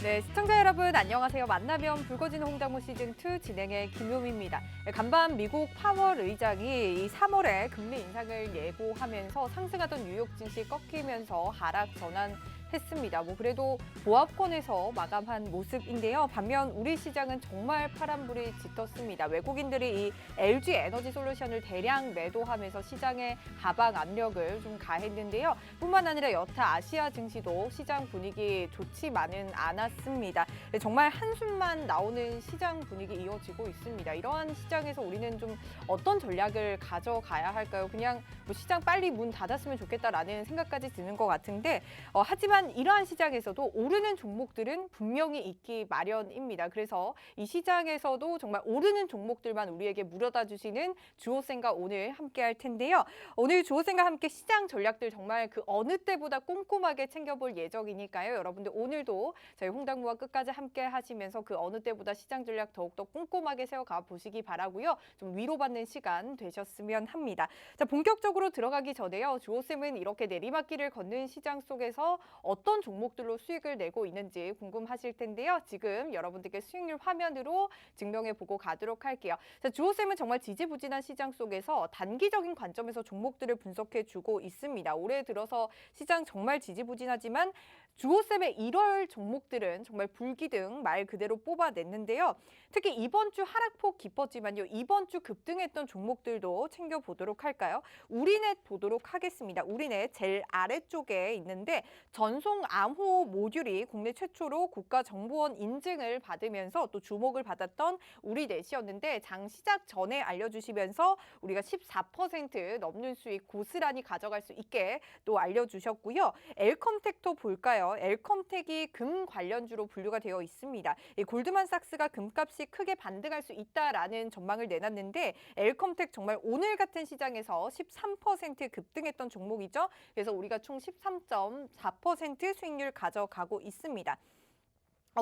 네, 시청자 여러분 안녕하세요. 만나면 붉어지는 홍당무 시즌2 진행의 김효미입니다. 간밤 미국 파월 의장이 이 3월에 금리 인상을 예고하면서 상승하던 뉴욕 증시 꺾이면서 하락 전환했습니다. 그래도 보합권에서 마감한 모습인데요. 반면 우리 시장은 정말 파란불이 짙었습니다. 외국인들이 이 LG 에너지 솔루션을 대량 매도하면서 시장에 하방 압력을 좀 가했는데요. 뿐만 아니라 여타 아시아 증시도 시장 분위기 좋지만은 않았습니다. 정말 한숨만 나오는 시장 분위기 이어지고 있습니다. 이러한 시장에서 우리는 좀 어떤 전략을 가져가야 할까요? 그냥 시장 빨리 문 닫았으면 좋겠다라는 생각까지 드는 것 같은데 하지만 이러한 시장에서도 오르는 종목들은 분명히 있기 마련입니다. 그래서 이 시장에서도 정말 오르는 종목들만 우리에게 물어다 주시는 주호쌤과 오늘 함께 할 텐데요. 오늘 주호쌤과 함께 시장 전략들 정말 그 어느 때보다 꼼꼼하게 챙겨볼 예정이니까요. 여러분들 오늘도 저희 홍당무와 끝까지 함께 하시면서 그 어느 때보다 시장 전략 더욱더 꼼꼼하게 세워가 보시기 바라고요. 좀 위로받는 시간 되셨으면 합니다. 자, 본격적으로 들어가기 전에요. 주호쌤은 이렇게 내리막길을 걷는 시장 속에서 어떤 종목들로 수익을 내고 있는지 궁금하실 텐데요. 지금 여러분들께 수익률 화면으로 증명해 보고 가도록 할게요. 자, 주호쌤은 정말 지지부진한 시장 속에서 단기적인 관점에서 종목들을 분석해 주고 있습니다. 올해 들어서 시장 정말 지지부진하지만 주호쌤의 1월 종목들은 정말 불기등 말 그대로 뽑아냈는데요. 특히 이번 주 하락폭 깊었지만요. 이번 주 급등했던 종목들도 챙겨보도록 할까요? 우리넷 보도록 하겠습니다. 우리넷 제일 아래쪽에 있는데 전송 암호 모듈이 국내 최초로 국가정보원 인증을 받으면서 또 주목을 받았던 우리넷이었는데 장 시작 전에 알려주시면서 우리가 14% 넘는 수익 고스란히 가져갈 수 있게 또 알려주셨고요. 엘컴텍도 볼까요? 엘컴텍이 금 관련주로 분류가 되어 있습니다. 이 골드만삭스가 금값이 크게 반등할 수 있다라는 전망을 내놨는데 엘컴텍 정말 오늘 같은 시장에서 13% 급등했던 종목이죠. 그래서 우리가 총 13.4% 수익률 가져가고 있습니다.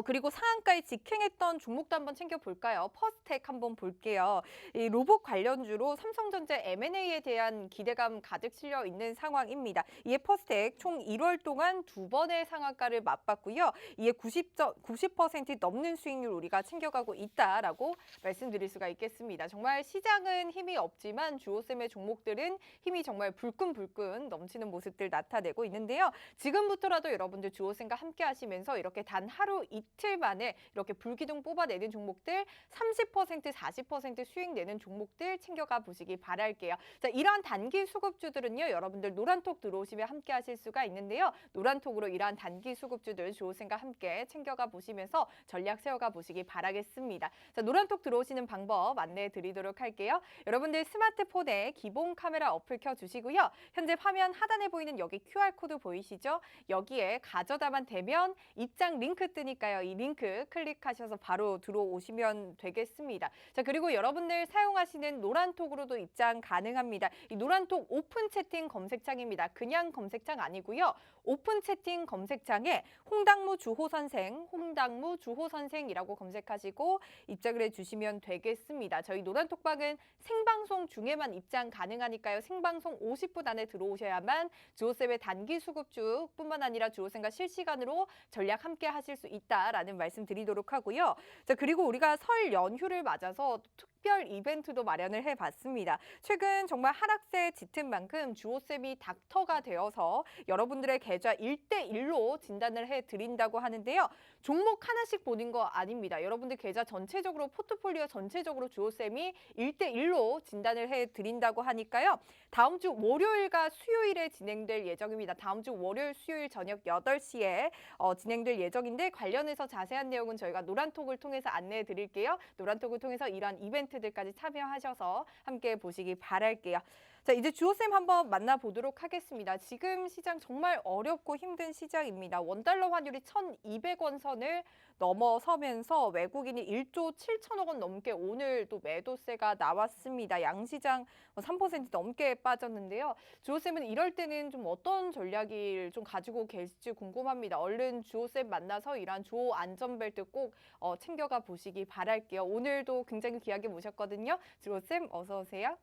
그리고 상한가에 직행했던 종목도 한번 챙겨볼까요? 퍼스텍 한번 볼게요. 이 로봇 관련주로 삼성전자 M&A에 대한 기대감 가득 실려 있는 상황입니다. 이에 퍼스텍 총 1월 동안 2번의 상한가를 맛봤고요. 이에 90% 넘는 수익률 우리가 챙겨가고 있다라고 말씀드릴 수가 있겠습니다. 정말 시장은 힘이 없지만 주호쌤의 종목들은 힘이 정말 불끈불끈 넘치는 모습들 나타내고 있는데요. 지금부터라도 여러분들 주호쌤과 함께 하시면서 이렇게 단 하루 이틀 만에 이렇게 불기둥 뽑아내는 종목들 30%, 40% 수익 내는 종목들 챙겨가 보시기 바랄게요. 자, 이러한 단기 수급주들은요. 여러분들 노란톡 들어오시면 함께 하실 수가 있는데요. 노란톡으로 이러한 단기 수급주들 주호쌤과 함께 챙겨가 보시면서 전략 세워가 보시기 바라겠습니다. 자, 노란톡 들어오시는 방법 안내해 드리도록 할게요. 여러분들 스마트폰에 기본 카메라 어플 켜주시고요. 현재 화면 하단에 보이는 여기 QR코드 보이시죠? 여기에 가져다만 대면 입장 링크 뜨니까요. 이 링크 클릭하셔서 바로 들어오시면 되겠습니다. 자, 그리고 여러분들 사용하시는 노란톡으로도 입장 가능합니다. 이 노란톡 오픈 채팅 검색창입니다. 그냥 검색창 아니고요. 오픈 채팅 검색창에 홍당무 주호선생, 홍당무 주호선생이라고 검색하시고 입장을 해주시면 되겠습니다. 저희 노란톡방은 생방송 중에만 입장 가능하니까요. 생방송 50분 안에 들어오셔야만 주호쌤의 단기 수급주뿐만 아니라 주호쌤과 실시간으로 전략 함께 하실 수 있다라는 말씀 드리도록 하고요. 자, 그리고 우리가 설 연휴를 맞아서 특별 이벤트도 마련을 해봤습니다. 최근 정말 하락세에 짙은 만큼 주호쌤이 닥터가 되어서 여러분들의 계좌 1대1로 진단을 해드린다고 하는데요. 종목 하나씩 보는 거 아닙니다. 여러분들 계좌 전체적으로 포트폴리오 전체적으로 주호쌤이 1대1로 진단을 해드린다고 하니까요. 다음 주 월요일과 수요일에 진행될 예정입니다. 다음 주 월요일, 수요일 저녁 8시에 진행될 예정인데 관련해서 자세한 내용은 저희가 노란톡을 통해서 안내해 드릴게요. 노란톡을 통해서 이러한 이벤트들까지 참여하셔서 함께 보시기 바랄게요. 자, 이제 주호쌤 한번 만나보도록 하겠습니다. 지금 시장 정말 어렵고 힘든 시장입니다. 원달러 환율이 1,200원 선을 넘어서면서 외국인이 1조 7천억 원 넘게 오늘 또 매도세가 나왔습니다. 양시장 3% 넘게 빠졌는데요. 주호쌤은 이럴 때는 좀 어떤 전략을 좀 가지고 계실지 궁금합니다. 얼른 주호쌤 만나서 이러한 주호 안전벨트 꼭 챙겨가 보시기 바랄게요. 오늘도 굉장히 귀하게 모셨거든요. 주호쌤 어서 오세요.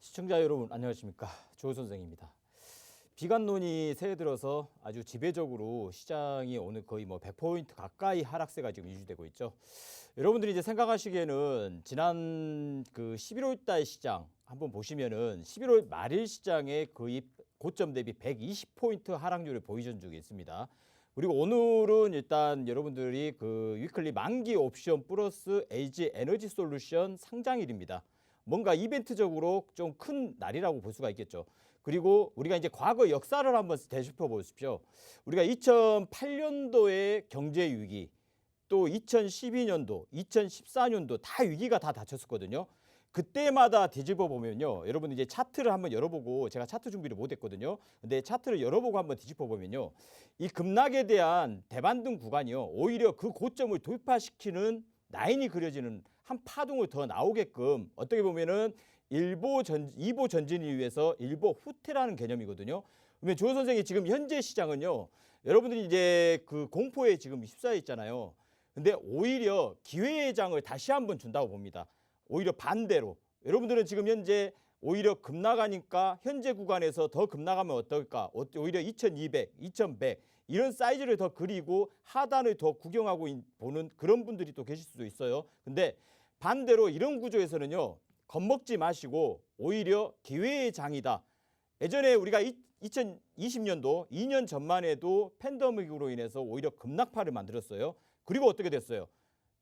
시청자 여러분 안녕하십니까, 주호 선생입니다. 기관론이 새해 들어서 아주 지배적으로 시장이 오늘 거의 뭐 100포인트 가까이 하락세가 지금 유지되고 있죠. 여러분들이 이제 생각하시기에는 지난 그 11월 달 시장 한번 보시면은 11월 말일 시장에 거의 고점 대비 120포인트 하락률을 보이던 적이 있습니다. 그리고 오늘은 일단 여러분들이 그 위클리 만기 옵션 플러스 LG 에너지 솔루션 상장일입니다. 뭔가 이벤트적으로 좀 큰 날이라고 볼 수가 있겠죠. 그리고 우리가 이제 과거 역사를 한번 되짚어 보십시오. 우리가 2008년도에 경제 위기, 또 2012년도, 2014년도 다 위기가 다 닥쳤었거든요. 그때마다 뒤집어 보면요. 여러분 이제 차트를 한번 열어보고, 제가 차트 준비를 못했거든요. 근데 차트를 열어보고 한번 뒤집어 보면요. 이 급락에 대한 대반등 구간이요. 오히려 그 고점을 돌파시키는 라인이 그려지는 한 파동을 더 나오게끔 어떻게 보면은 2보 전진을 위해서 1보 후퇴라는 개념이거든요. 그러면 조 선생이 지금 현재 시장은요. 여러분들이 이제 그 공포에 지금 휩싸여 있잖아요. 근데 오히려 기회의 장을 다시 한번 준다고 봅니다. 오히려 반대로. 여러분들은 지금 현재 오히려 급락하니까 현재 구간에서 더 급락하면 어떨까? 오히려 2200, 2100 이런 사이즈를 더 그리고 하단을 더 구경하고 보는 그런 분들이 또 계실 수도 있어요. 근데 반대로 이런 구조에서는요. 겁먹지 마시고 오히려 기회의 장이다. 예전에 우리가 2020년도 2년 전만 해도 팬데믹으로 인해서 오히려 급락파를 만들었어요. 그리고 어떻게 됐어요?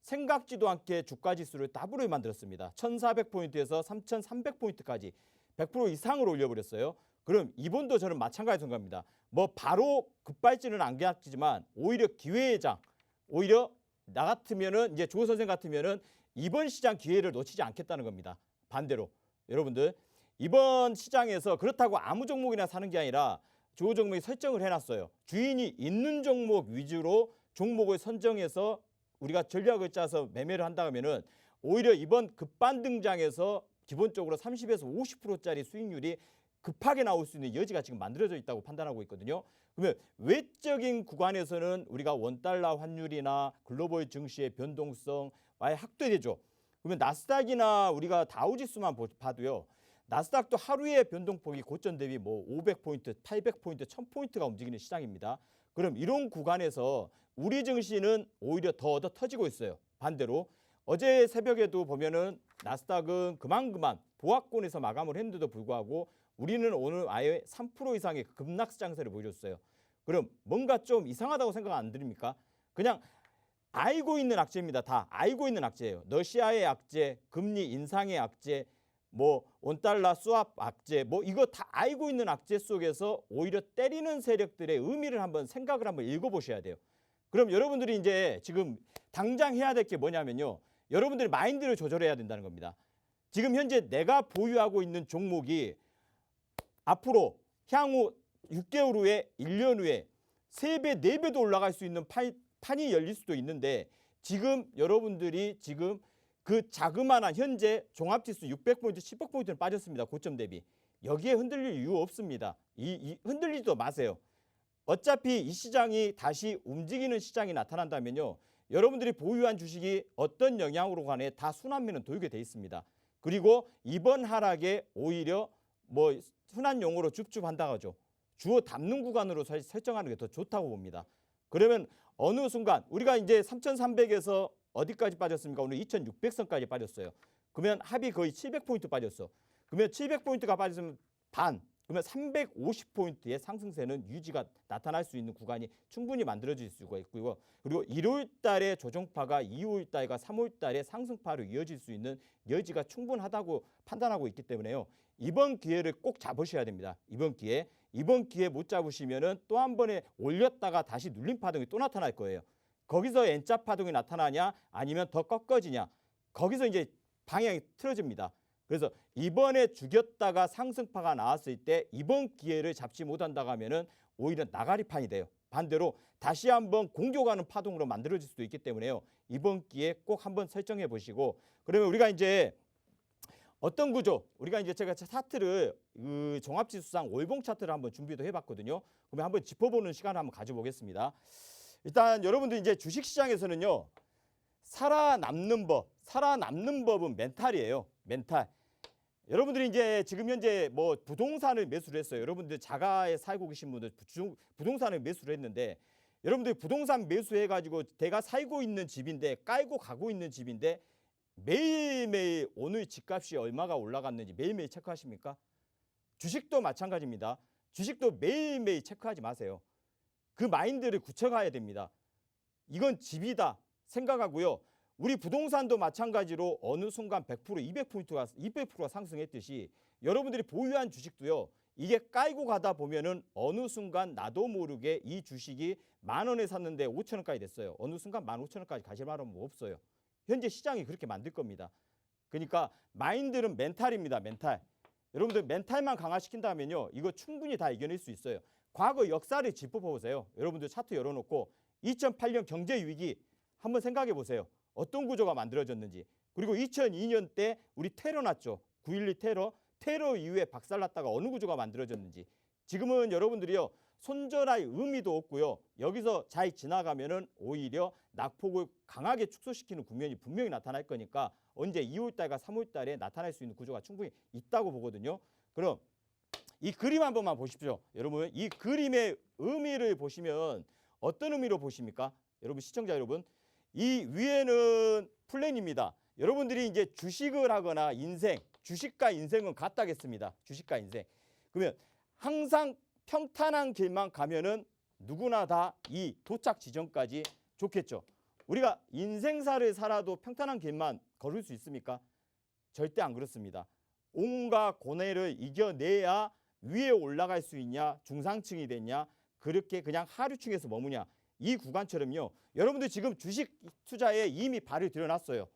생각지도 않게 주가지수를 더블을 만들었습니다. 1400포인트에서 3300포인트까지 100% 이상을 올려버렸어요. 그럼 이번도 저는 마찬가지 생각합니다. 뭐 바로 급발진은 안 계약지지만 오히려 기회의 장, 오히려 나 같으면은 이제 조 선생 같으면은 이번 시장 기회를 놓치지 않겠다는 겁니다. 반대로 여러분들 이번 시장에서 그렇다고 아무 종목이나 사는 게 아니라 조 종목이 설정을 해놨어요. 주인이 있는 종목 위주로 종목을 선정해서 우리가 전략을 짜서 매매를 한다 하면은 오히려 이번 급반등장에서 기본적으로 30에서 50%짜리 수익률이 급하게 나올 수 있는 여지가 지금 만들어져 있다고 판단하고 있거든요. 그러면 외적인 구간에서는 우리가 원달러 환율이나 글로벌 증시의 변동성 아예 확대되죠. 그러면 나스닥이나 우리가 다우지수만 봐도요. 나스닥도 하루의 변동폭이 고점 대비 뭐 500포인트, 800포인트, 1000포인트가 움직이는 시장입니다. 그럼 이런 구간에서 우리 증시는 오히려 더 얻어 터지고 있어요. 반대로 어제 새벽에도 보면은 나스닥은 그만 보합권에서 마감을 했는데도 불구하고 우리는 오늘 아예 3% 이상의 급락스 장세를 보여줬어요. 그럼 뭔가 좀 이상하다고 생각 안 드립니까? 그냥 알고 있는 악재입니다. 다 알고 있는 악재예요. 러시아의 악재, 금리 인상의 악재, 뭐 원달러 수합 악재, 뭐 이거 다 알고 있는 악재 속에서 오히려 때리는 세력들의 의미를 한번 생각을 한번 읽어보셔야 돼요. 그럼 여러분들이 이제 지금 당장 해야 될 게 뭐냐면요. 여러분들이 마인드를 조절해야 된다는 겁니다. 지금 현재 내가 보유하고 있는 종목이 앞으로 향후 6개월 후에 1년 후에 3배, 4배도 올라갈 수 있는 판이 열릴 수도 있는데 지금 여러분들이 지금 그 자그마한 현재 종합지수 600포인트, 1000포인트는 빠졌습니다. 고점 대비. 여기에 흔들릴 이유 없습니다. 흔들리지도 마세요. 어차피 이 시장이 다시 움직이는 시장이 나타난다면요. 여러분들이 보유한 주식이 어떤 영향으로 간에 다 순환매는 돌게 돼 있습니다. 그리고 이번 하락에 오히려 뭐 흔한 용어로 줍줍한다고 하죠. 주어 담는 구간으로 설정하는 게 더 좋다고 봅니다. 그러면 어느 순간 우리가 이제 3,300에서 어디까지 빠졌습니까? 오늘 2,600선까지 빠졌어요. 그러면 합이 거의 700포인트 빠졌어. 그러면 700포인트가 빠졌으면 반, 그러면 350포인트의 상승세는 유지가 나타날 수 있는 구간이 충분히 만들어질 수가 있고요. 그리고 1월 달에 조정파가 2월 달과 3월 달에 상승파로 이어질 수 있는 여지가 충분하다고 판단하고 있기 때문에요. 이번 기회를 꼭 잡으셔야 됩니다. 이번 기회 못 잡으시면은 또 한 번에 올렸다가 다시 눌림 파동이 또 나타날 거예요. 거기서 N자 파동이 나타나냐 아니면 더 꺾어지냐 거기서 이제 방향이 틀어집니다. 그래서 이번에 죽였다가 상승파가 나왔을 때 이번 기회를 잡지 못한다고 하면은 오히려 나가리판이 돼요. 반대로 다시 한번 공격하는 파동으로 만들어질 수도 있기 때문에요. 이번 기회에 꼭 한번 설정해 보시고 그러면 우리가 이제 어떤 구조? 우리가 이제 제가 차트를 종합지수상 월봉 차트를 한번 준비도 해봤거든요. 그러면 한번 짚어보는 시간을 한번 가져보겠습니다. 일단 여러분들 이제 주식시장에서는요. 살아남는 법은 멘탈이에요. 멘탈. 여러분들이 이제 지금 현재 뭐 부동산을 매수를 했어요. 여러분들 자가에 살고 계신 분들 부동산을 매수를 했는데 여러분들 부동산 매수해가지고 내가 살고 있는 집인데 깔고 가고 있는 집인데 매일매일 오늘 집값이 얼마가 올라갔는지 매일매일 체크하십니까? 주식도 마찬가지입니다. 주식도 매일매일 체크하지 마세요. 그 마인드를 굳혀가야 됩니다. 이건 집이다 생각하고요. 우리 부동산도 마찬가지로 어느 순간 100%, 200%가 상승했듯이 여러분들이 보유한 주식도요. 이게 깔고 가다 보면은 어느 순간 나도 모르게 이 주식이 10,000원에 샀는데 5,000원까지 됐어요. 어느 순간 15,000원까지 가실 만한 뭐 없어요. 현재 시장이 그렇게 만들 겁니다. 그러니까 마인드는 멘탈입니다. 멘탈. 여러분들 멘탈만 강화시킨다면요. 이거 충분히 다 이겨낼 수 있어요. 과거 역사를 짚어보세요. 여러분들 차트 열어놓고 2008년 경제위기 한번 생각해 보세요. 어떤 구조가 만들어졌는지. 그리고 2002년 때 우리 테러 났죠. 9.12 테러 이후에 박살났다가 어느 구조가 만들어졌는지. 지금은 여러분들이요. 손절할 의미도 없고요. 여기서 잘 지나가면은 오히려 낙폭을 강하게 축소시키는 국면이 분명히 나타날 거니까 언제 2월달과 3월달에 나타날 수 있는 구조가 충분히 있다고 보거든요. 그럼 이 그림 한 번만 보십시오. 여러분 이 그림의 의미를 보시면 어떤 의미로 보십니까? 여러분 시청자 여러분 이 위에는 플랜입니다. 여러분들이 이제 주식을 하거나 인생, 주식과 인생은 같다겠습니다. 주식과 인생. 그러면 항상 평탄한 길만 가면은 누구나 다 이 도착 지점까지 좋겠죠. 우리가 인생사를 살아도 평탄한 길만 걸을 수 있습니까? 절대 안 그렇습니다. 온갖 고뇌를 이겨내야 위에 올라갈 수 있냐, 중상층이 됐냐, 그렇게 그냥 하류층에서 머무냐. 이 구간처럼요. 여러분들 지금 주식 투자에 이미 발을 들여놨어요.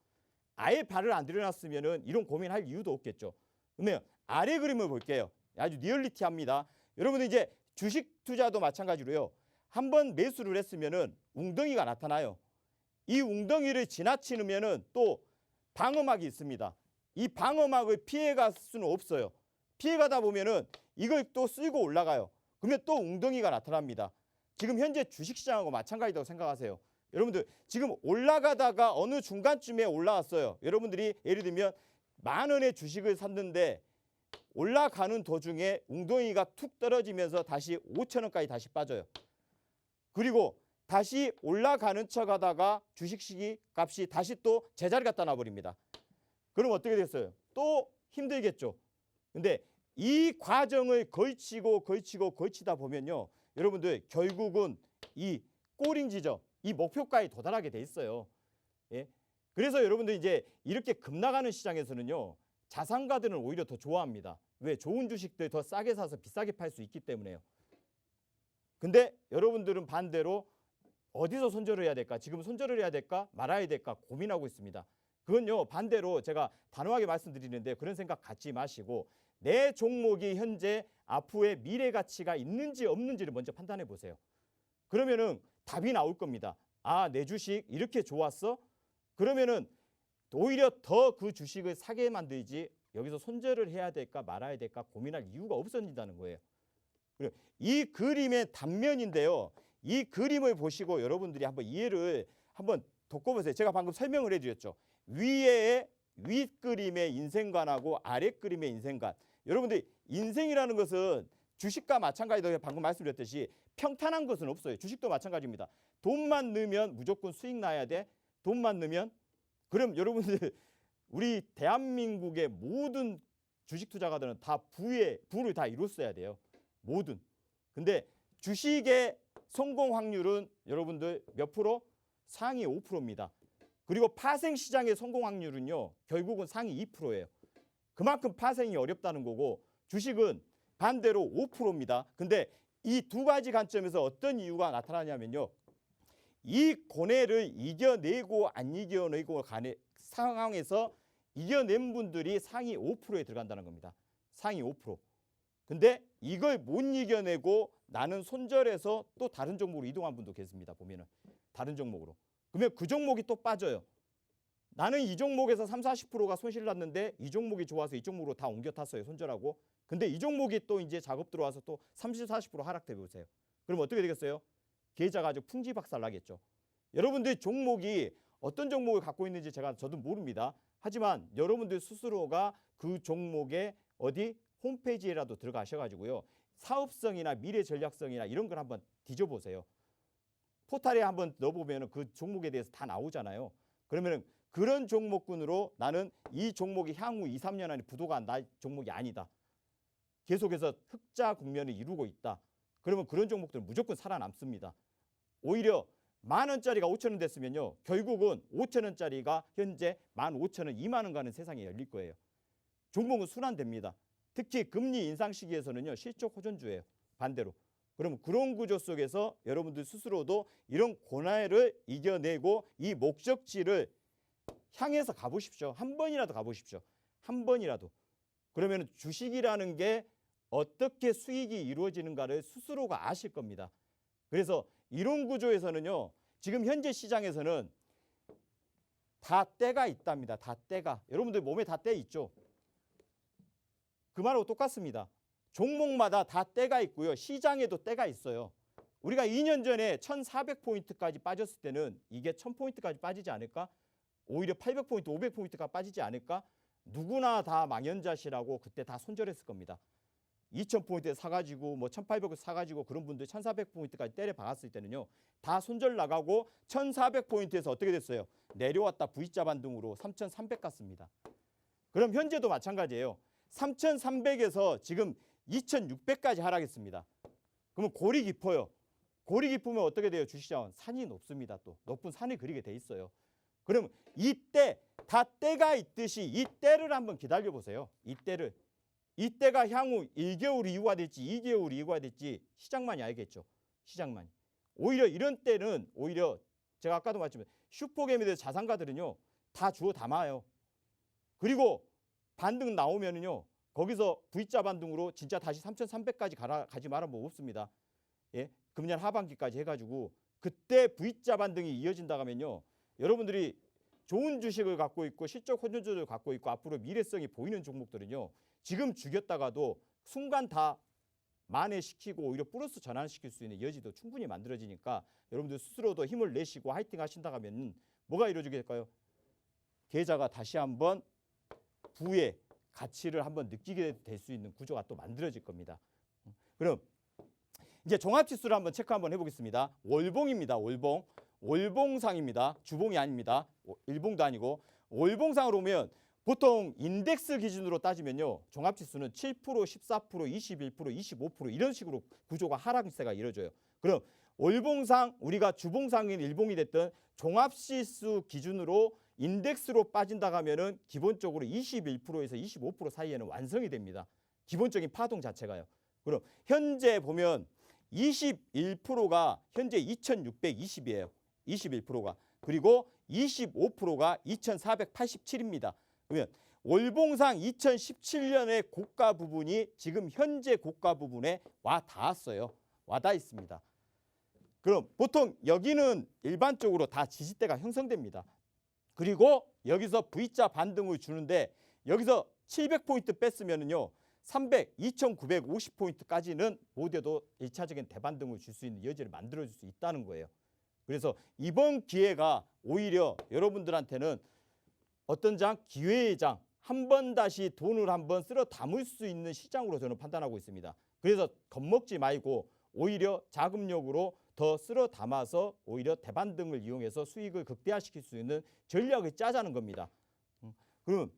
아예 발을 안 들여놨으면은 이런 고민할 이유도 없겠죠. 그러면 아래 그림을 볼게요. 아주 리얼리티합니다. 여러분들 이제 주식 투자도 마찬가지로요. 한번 매수를 했으면은 웅덩이가 나타나요. 이 웅덩이를 지나치면은 또 방어막이 있습니다. 이 방어막을 피해갈 수는 없어요. 피해가다 보면은 이걸 또 쓸고 올라가요. 그러면 또 웅덩이가 나타납니다. 지금 현재 주식시장하고 마찬가지라고 생각하세요. 여러분들 지금 올라가다가 어느 중간쯤에 올라왔어요. 여러분들이 예를 들면 10,000원의 주식을 샀는데 올라가는 도중에 웅덩이가 툭 떨어지면서 다시 5,000원까지 다시 빠져요. 그리고 다시 올라가는 척 하다가 주식 값이 다시 또 제자리 갖다 놔버립니다. 그럼 어떻게 됐어요? 또 힘들겠죠. 근데 이 과정을 걸치다 보면요. 여러분들 결국은 이 꼬링 지점, 이 목표가에 도달하게 돼 있어요. 예? 그래서 여러분들 이제 이렇게 급나가는 시장에서는요. 자산가들은 오히려 더 좋아합니다. 왜? 좋은 주식들 더 싸게 사서 비싸게 팔 수 있기 때문에요. 근데 여러분들은 반대로 어디서 손절을 해야 될까? 지금 손절을 해야 될까? 말아야 될까? 고민하고 있습니다. 그건요. 반대로 제가 단호하게 말씀드리는데 그런 생각 갖지 마시고 내 종목이 현재 앞으로의 미래 가치가 있는지 없는지를 먼저 판단해 보세요. 그러면은 답이 나올 겁니다. 아, 내 주식 이렇게 좋았어? 그러면은 오히려 더 그 주식을 사게 만들지 여기서 손절을 해야 될까 말아야 될까 고민할 이유가 없어진다는 거예요. 이 그림의 단면인데요. 이 그림을 보시고 여러분들이 한번 이해를 한번 돋궈보세요. 제가 방금 설명을 해드렸죠. 위에 윗그림의 인생관하고 아랫그림의 인생관. 여러분들 인생이라는 것은 주식과 마찬가지로 방금 말씀드렸듯이 평탄한 것은 없어요. 주식도 마찬가지입니다. 돈만 넣으면 무조건 수익 나야 돼. 돈만 넣으면. 그럼 여러분들 우리 대한민국의 모든 주식 투자가들은 다 부를 다 이뤘어야 돼요. 모든. 근데 주식의 성공 확률은 여러분들 몇 프로? 상위 5%입니다. 그리고 파생 시장의 성공 확률은요. 결국은 상위 2%예요. 그만큼 파생이 어렵다는 거고 주식은 반대로 5%입니다. 근데 이 두 가지 관점에서 어떤 이유가 나타나냐면요. 이 고뇌를 이겨내고 안 이겨내고 간의 상황에서 이겨낸 분들이 상위 5%에 들어간다는 겁니다. 상위 5%. 근데 이걸 못 이겨내고 나는 손절해서 또 다른 종목으로 이동한 분도 계십니다. 보면은 다른 종목으로. 그러면 그 종목이 또 빠져요. 나는 이 종목에서 30-40%가 손실 났는데 이 종목이 좋아서 이 종목으로 다 옮겨 탔어요. 손절하고. 근데 이 종목이 또 이제 작업 들어와서 또 30-40% 하락돼 보세요. 그럼 어떻게 되겠어요? 계좌가 아주 풍지박살 나겠죠. 여러분들 종목이 어떤 종목을 갖고 있는지 저도 모릅니다. 하지만 여러분들 스스로가 그 종목에 어디 홈페이지에라도 들어가셔가지고요. 사업성이나 미래 전략성이나 이런 걸 한번 뒤져보세요. 포탈에 한번 넣어보면 그 종목에 대해서 다 나오잖아요. 그러면 그런 종목군으로 나는 이 종목이 향후 2, 3년 안에 부도가 날 종목이 아니다. 계속해서 흑자 국면을 이루고 있다. 그러면 그런 종목들은 무조건 살아남습니다. 오히려 10,000원짜리가 5,000원 됐으면요. 결국은 5,000원짜리가 현재 15,000원, 2만 원 가는 세상이 열릴 거예요. 종목은 순환됩니다. 특히 금리 인상 시기에서는요. 실적 호전주예요. 반대로. 그러면 그런 구조 속에서 여러분들 스스로도 이런 고난을 이겨내고 이 목적지를 향해서 가보십시오. 한 번이라도 가보십시오. 한 번이라도. 그러면 주식이라는 게 어떻게 수익이 이루어지는가를 스스로가 아실 겁니다. 그래서 이런 구조에서는요. 지금 현재 시장에서는 다 때가 있답니다. 다 때가. 여러분들 몸에 다 때 있죠. 그 말하고 똑같습니다. 종목마다 다 때가 있고요. 시장에도 때가 있어요. 우리가 2년 전에 1,400포인트까지 빠졌을 때는 이게 1,000포인트까지 빠지지 않을까? 오히려 800포인트, 500포인트가 빠지지 않을까? 누구나 다 망연자실하고 그때 다 손절했을 겁니다. 2,000포인트에 사가지고 뭐 1,800을 사가지고 그런 분들 1,400포인트까지 때려 박았을 때는요. 다 손절 나가고 1,400포인트에서 어떻게 됐어요? 내려왔다 V자 반등으로 3,300 갔습니다. 그럼 현재도 마찬가지예요. 3,300에서 지금 2,600까지 하락했습니다. 그러면 골이 깊어요. 골이 깊으면 어떻게 돼요? 주식시장은 산이 높습니다. 또 높은 산이 그리게 돼 있어요. 그럼 이때 다 때가 있듯이 이 때를 한번 기다려 보세요. 이 때가 향후 1개월 이후가 될지 2개월 이후가 될지 시장만이 알겠죠. 시장만이. 오히려 이런 때는 오히려 제가 아까도 말했지만 슈퍼개미들 자산가들은요. 다 주워 담아요. 그리고 반등 나오면은요. 거기서 V자 반등으로 진짜 다시 3,300까지 가지 말아 뭐 없습니다. 예? 금년 하반기까지 해가지고 그때 V자 반등이 이어진다 하면요. 여러분들이 좋은 주식을 갖고 있고 실적 호전주를 갖고 있고 앞으로 미래성이 보이는 종목들은요. 지금 죽였다가도 순간 다 만회시키고 오히려 플러스 전환시킬 수 있는 여지도 충분히 만들어지니까 여러분들 스스로도 힘을 내시고 화이팅 하신다 하면 뭐가 이루어지게 될까요? 계좌가 다시 한번 부의 가치를 한번 느끼게 될 수 있는 구조가 또 만들어질 겁니다. 그럼 이제 종합지수를 한번 체크 한번 해보겠습니다. 월봉입니다. 월봉상입니다. 주봉이 아닙니다. 일봉도 아니고 월봉상으로 오면 보통 인덱스 기준으로 따지면요. 종합지수는 7%, 14%, 21%, 25% 이런 식으로 구조가 하락세가 이루어져요. 그럼 월봉상 우리가 주봉상인 일봉이 됐든 종합지수 기준으로 인덱스로 빠진다 하면은 기본적으로 21%에서 25% 사이에는 완성이 됩니다. 기본적인 파동 자체가요. 그럼 현재 보면 21%가 현재 2,620이에요. 21%가. 그리고 25%가 2,487입니다. 그러면 월봉상 2017년의 고가 부분이 지금 현재 고가 부분에 와 닿았어요. 와 닿아 있습니다. 그럼 보통 여기는 일반적으로 다 지지대가 형성됩니다. 그리고 여기서 V자 반등을 주는데 여기서 700포인트 뺐으면은요. 2,950포인트까지는 못해도 1차적인 대반등을 줄 수 있는 여지를 만들어줄 수 있다는 거예요. 그래서 이번 기회가 오히려 여러분들한테는 어떤 장? 기회의 장. 한 번 다시 돈을 한번 쓸어 담을 수 있는 시장으로 저는 판단하고 있습니다. 그래서 겁먹지 말고 오히려 자금력으로 더 쓸어 담아서 오히려 대반등을 이용해서 수익을 극대화시킬 수 있는 전략을 짜자는 겁니다. 그럼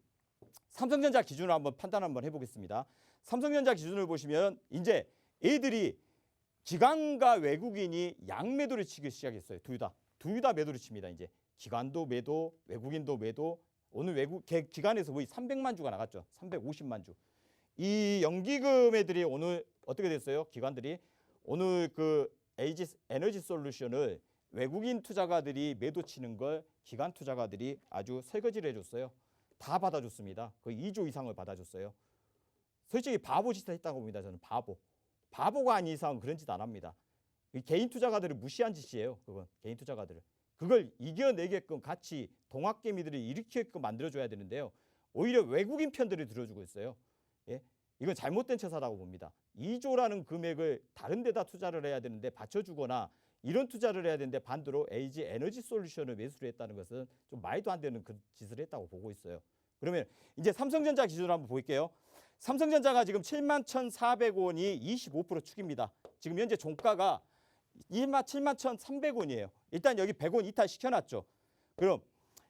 삼성전자 기준으로 한번 판단 한번 해보겠습니다. 삼성전자 기준을 보시면 이제 애들이 기관과 외국인이 양매도를 치기 시작했어요. 둘 다 매도를 칩니다. 이제 기관도 매도, 외국인도 매도. 오늘 기관에서 거의 300만 주가 나갔죠. 350만 주. 이 연기금 애들이 오늘 어떻게 됐어요? 기관들이 오늘 그 LG 에너지 솔루션을 외국인 투자가들이 매도 치는 걸 기관 투자가들이 아주 설거지를 해줬어요. 다 받아줬습니다. 거의 2조 이상을 받아줬어요. 솔직히 바보 짓을 했다고 봅니다. 저는 바보가 아닌 이상은 그런 짓 안 합니다. 개인 투자가들을 무시한 짓이에요. 그건 개인 투자가들을. 그걸 이겨내게끔 같이 동학개미들이 일으키게끔 만들어줘야 되는데요. 오히려 외국인 편들을 들어주고 있어요. 예? 이건 잘못된 처사라고 봅니다. 2조라는 금액을 다른 데다 투자를 해야 되는데 받쳐주거나 이런 투자를 해야 되는데 반대로 LG 에너지 솔루션을 매수를 했다는 것은 좀 말도 안 되는 그 짓을 했다고 보고 있어요. 그러면 이제 삼성전자 기준으로 한번 볼게요. 삼성전자가 지금 71,400원이 25% 축입니다. 지금 현재 종가가 27,300원이에요. 일단 여기 100원 이탈 시켜놨죠. 그럼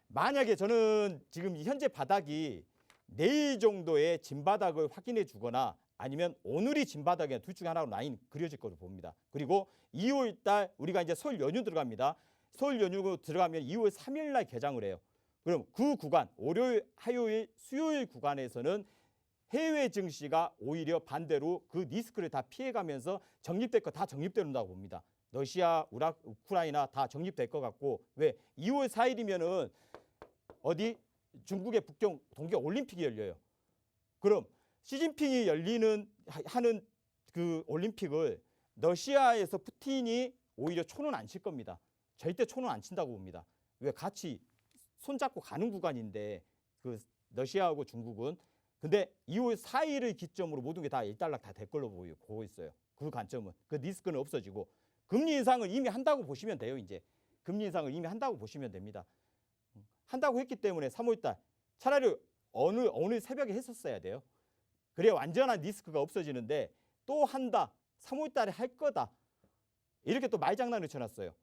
만약에 저는 지금 현재 바닥이 내일 정도의 진바닥을 확인해 주거나 아니면 오늘이 진바닥이나 둘 중에 하나로 라인 그려질 거로 봅니다. 그리고 2월 달 우리가 이제 설 연휴 들어갑니다. 설 연휴 들어가면 2월 3일 날 개장을 해요. 그럼 그 구간 월요일, 화요일, 수요일 구간에서는 해외 증시가 오히려 반대로 그 리스크를 다 피해가면서 적립될 거 다 적립된다고 봅니다. 러시아, 우크라이나 다 적립될 것 같고 왜 2월 4일이면은 어디 중국의 북경 동계 올림픽이 열려요. 그럼 시진핑이 하는 그 올림픽을 러시아에서 푸틴이 오히려 초는 안 칠 겁니다. 절대 초는 안 친다고 봅니다. 왜 같이 손잡고 가는 구간인데 그 러시아하고 중국은 근데 2월 4일을 기점으로 모든 게 다 일단락 다 될 걸로 보고 있어요. 그 관점은 그 리스크는 없어지고 금리 인상을 이미 한다고 보시면 돼요. 이제 금리 인상을 이미 한다고 보시면 됩니다. 한다고 했기 때문에 3월달 차라리 오늘 새벽에 했었어야 돼요. 그래야 완전한 리스크가 없어지는데 또 한다. 3월달에 할 거다. 이렇게 또 말장난을 쳐놨어요.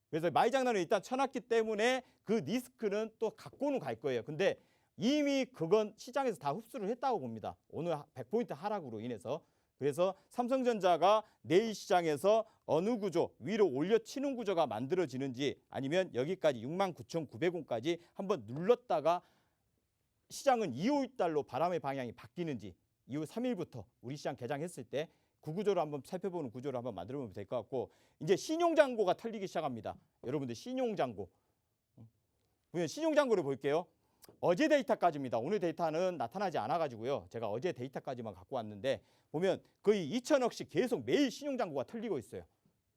그래서 말장난을 일단 쳐놨기 때문에 그 리스크는 또 갖고는 갈 거예요. 근데 이미 그건 시장에서 다 흡수를 했다고 봅니다. 오늘 100포인트 하락으로 인해서. 그래서 삼성전자가 내일 시장에서 어느 구조 위로 올려치는 구조가 만들어지는지 아니면 여기까지 69,900원까지 한번 눌렀다가 시장은 2월 달로 바람의 방향이 바뀌는지 2월 3일부터 우리 시장 개장했을 때 그 구조를 한번 살펴보는 구조를 한번 만들어보면 될 것 같고 이제 신용잔고가 털리기 시작합니다. 여러분들 신용잔고. 보면 신용잔고를 볼게요. 어제 데이터까지입니다. 오늘 데이터는 나타나지 않아가지고요. 제가 어제 데이터까지만 갖고 왔는데 보면 거의 2천억씩 계속 매일 신용잔고가 털리고 있어요.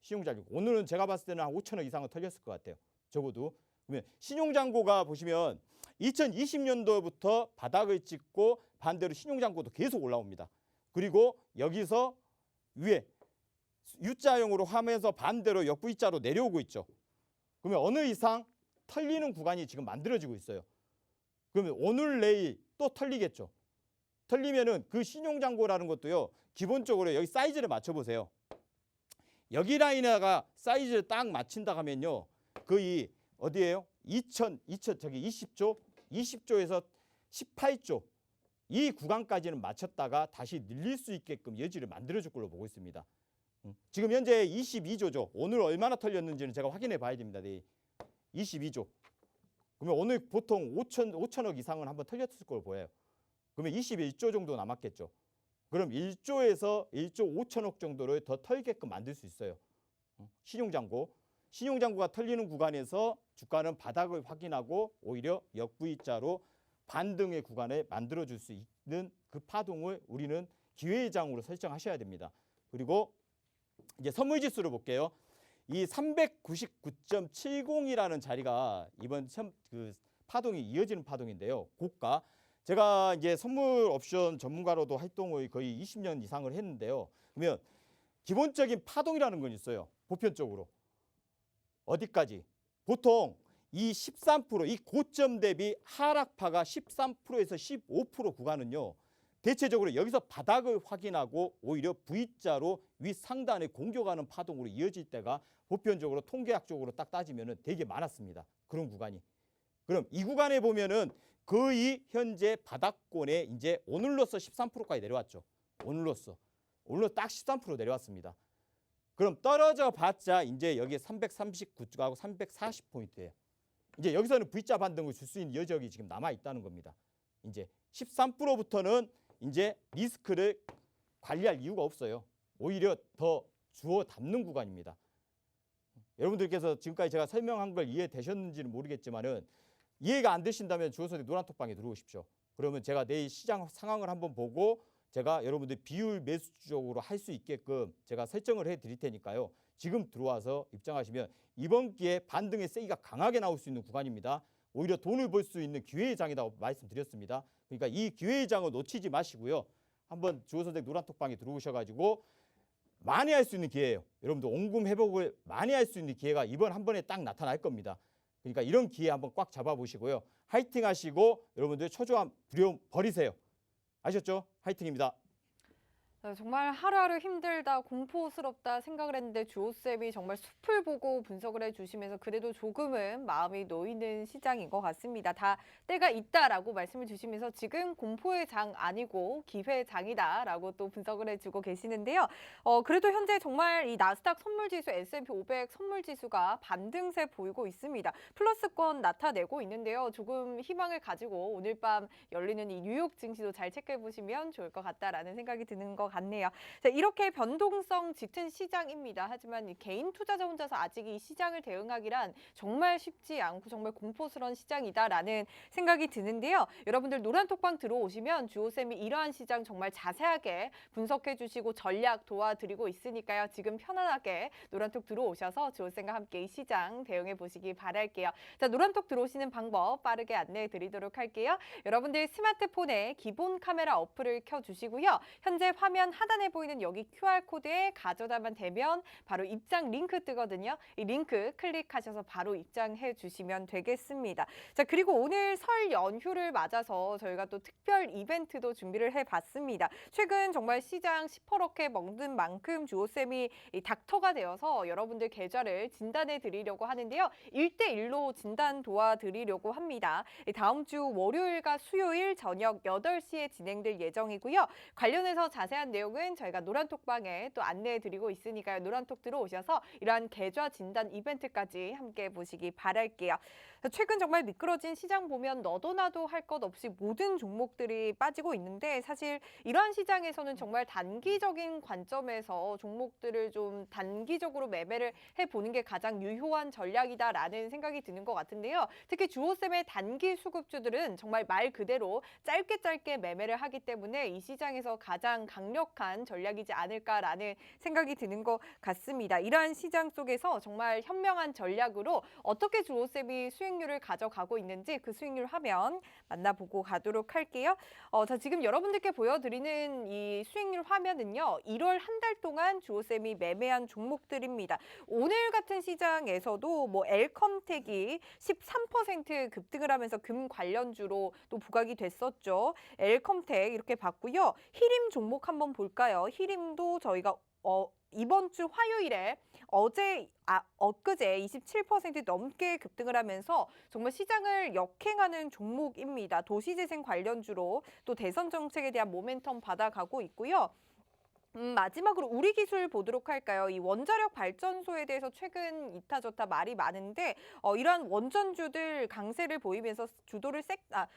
신용잔고. 오늘은 제가 봤을 때는 한 5천억 이상은 털렸을 것 같아요. 적어도. 그러면 신용잔고가 보시면 2020년도부터 바닥을 찍고 반대로 신용잔고도 계속 올라옵니다. 그리고 여기서 위에 U자형으로 하면서 반대로 역V자로 내려오고 있죠. 그러면 어느 이상 털리는 구간이 지금 만들어지고 있어요. 그러면 오늘 내일 또 털리겠죠. 털리면은 그 신용잔고라는 것도요. 기본적으로 여기 사이즈를 맞춰보세요. 여기 라인에다가 사이즈를 딱 맞춘다 하면요. 거의 어디예요? 20조에서 18조 이 구간까지는 맞췄다가 다시 늘릴 수 있게끔 여지를 만들어줄 걸로 보고 있습니다. 지금 현재 22조죠. 오늘 얼마나 털렸는지는 제가 확인해 봐야 됩니다. 네. 22조. 그러면 오늘 보통 5천억 이상은 한번 털렸을 걸로 보여요. 그러면 21조 정도 남았겠죠. 그럼 1조에서 1조 5천억 정도를 더 털게끔 만들 수 있어요. 신용잔고. 신용잔고가 털리는 구간에서 주가는 바닥을 확인하고 오히려 역V자로 반등의 구간을 만들어줄 수 있는 그 파동을 우리는 기회의 장으로 설정하셔야 됩니다. 그리고 이제 선물지수를 볼게요. 이 399.70이라는 자리가 이번 그 파동이 이어지는 파동인데요. 고가. 제가 이제 선물 옵션 전문가로도 활동을 거의 20년 이상을 했는데요. 그러면 기본적인 파동이라는 건 있어요. 보편적으로. 어디까지? 보통 이 13%, 이 고점 대비 하락파가 13%에서 15% 구간은요. 대체적으로 여기서 바닥을 확인하고 오히려 V자로 윗상단에 공격하는 파동으로 이어질 때가 보편적으로 통계학적으로 딱 따지면 되게 많았습니다. 그런 구간이. 그럼 이 구간에 보면은 거의 현재 바닥권에 이제 오늘로서 13%까지 내려왔죠. 오늘로서 딱 13% 내려왔습니다. 그럼 떨어져 봤자 이제 여기 339하고 340포인트예요. 이제 여기서는 V자 반등을 줄 수 있는 여력이 지금 남아 있다는 겁니다. 이제 13%부터는 이제 리스크를 관리할 이유가 없어요. 오히려 더 주워 담는 구간입니다. 여러분들께서 지금까지 제가 설명한 걸 이해되셨는지는 모르겠지만은 이해가 안 되신다면 주어선택 노란톡방에 들어오십시오. 그러면 제가 내일 시장 상황을 한번 보고 제가 여러분들 비율 매수적으로 할 수 있게끔 제가 설정을 해드릴 테니까요. 지금 들어와서 입장하시면 이번 기회에 반등의 세기가 강하게 나올 수 있는 구간입니다. 오히려 돈을 벌 수 있는 기회의 장이라고 말씀드렸습니다. 그러니까 이 기회의 장을 놓치지 마시고요. 한번 주어선택 노란톡방에 들어오셔가지고 많이 할 수 있는 기회예요. 여러분들 원금 회복을 많이 할 수 있는 기회가 이번 한 번에 딱 나타날 겁니다. 그러니까 이런 기회 한번 꽉 잡아보시고요. 화이팅 하시고 여러분들 초조함, 두려움 버리세요. 아셨죠? 화이팅입니다. 정말 하루하루 힘들다, 공포스럽다 생각을 했는데 주호쌤이 정말 숲을 보고 분석을 해주시면서 그래도 조금은 마음이 놓이는 시장인 것 같습니다. 다 때가 있다라고 말씀을 주시면서 지금 공포의 장 아니고 기회의 장이다라고 또 분석을 해주고 계시는데요. 그래도 현재 정말 이 나스닥 선물지수, S&P 500 선물지수가 반등세 보이고 있습니다. 플러스권 나타내고 있는데요. 조금 희망을 가지고 오늘 밤 열리는 이 뉴욕 증시도 잘 체크해 보시면 좋을 것 같다라는 생각이 드는 것 같네요. 자, 이렇게 변동성 짙은 시장입니다. 하지만 이 개인 투자자 혼자서 아직 이 시장을 대응하기란 정말 쉽지 않고 정말 공포스러운 시장이다라는 생각이 드는데요. 여러분들 노란톡방 들어오시면 주호쌤이 이러한 시장 정말 자세하게 분석해 주시고 전략 도와드리고 있으니까요. 지금 편안하게 노란톡 들어오셔서 주호쌤과 함께 이 시장 대응해 보시기 바랄게요. 자, 노란톡 들어오시는 방법 빠르게 안내해 드리도록 할게요. 여러분들 스마트폰에 기본 카메라 어플을 켜주시고요. 현재 화면 하단에 보이는 여기 QR코드에 가져다만 대면 바로 입장 링크 뜨거든요. 이 링크 클릭하셔서 바로 입장해 주시면 되겠습니다. 자, 그리고 오늘 설 연휴를 맞아서 저희가 또 특별 이벤트도 준비를 해봤습니다. 최근 정말 시장 시퍼렇게 먹는 만큼 주호쌤이 이 닥터가 되어서 여러분들 계좌를 진단해 드리려고 하는데요. 1대1로 진단 도와드리려고 합니다. 다음 주 월요일과 수요일 저녁 8시에 진행될 예정이고요. 관련해서 자세한 내용은 저희가 노란톡방에 또 안내해드리고 있으니까요. 노란톡 들어오셔서 이러한 계좌 진단 이벤트까지 함께 보시기 바랄게요. 최근 정말 미끄러진 시장 보면 너도 나도 할 것 없이 모든 종목들이 빠지고 있는데 사실 이러한 시장에서는 정말 단기적인 관점에서 종목들을 좀 단기적으로 매매를 해보는 게 가장 유효한 전략이다라는 생각이 드는 것 같은데요. 특히 주호쌤의 단기 수급주들은 정말 말 그대로 짧게 매매를 하기 때문에 이 시장에서 가장 강력한 전략이지 않을까라는 생각이 드는 것 같습니다. 이러한 시장 속에서 정말 현명한 전략으로 어떻게 주호쌤이 수익률을 가져가고 있는지 그 수익률 화면 만나보고 가도록 할게요. 자, 지금 여러분들께 보여드리는 이 수익률 화면은요. 1월 한 달 동안 주호쌤이 매매한 종목들입니다. 오늘 같은 시장에서도 뭐 엘컴텍이 13% 급등을 하면서 금 관련주로 또 부각이 됐었죠. 엘컴텍 이렇게 봤고요. 히림 종목 한번 볼까요? 히림도 저희가 이번 주 화요일에 엊그제 27% 넘게 급등을 하면서 정말 시장을 역행하는 종목입니다. 도시재생 관련주로 또 대선 정책에 대한 모멘텀 받아가고 있고요. 마지막으로 우리 기술 보도록 할까요? 이 원자력 발전소에 대해서 최근 이타 저타 말이 많은데 이러한 원전주들 강세를 보이면서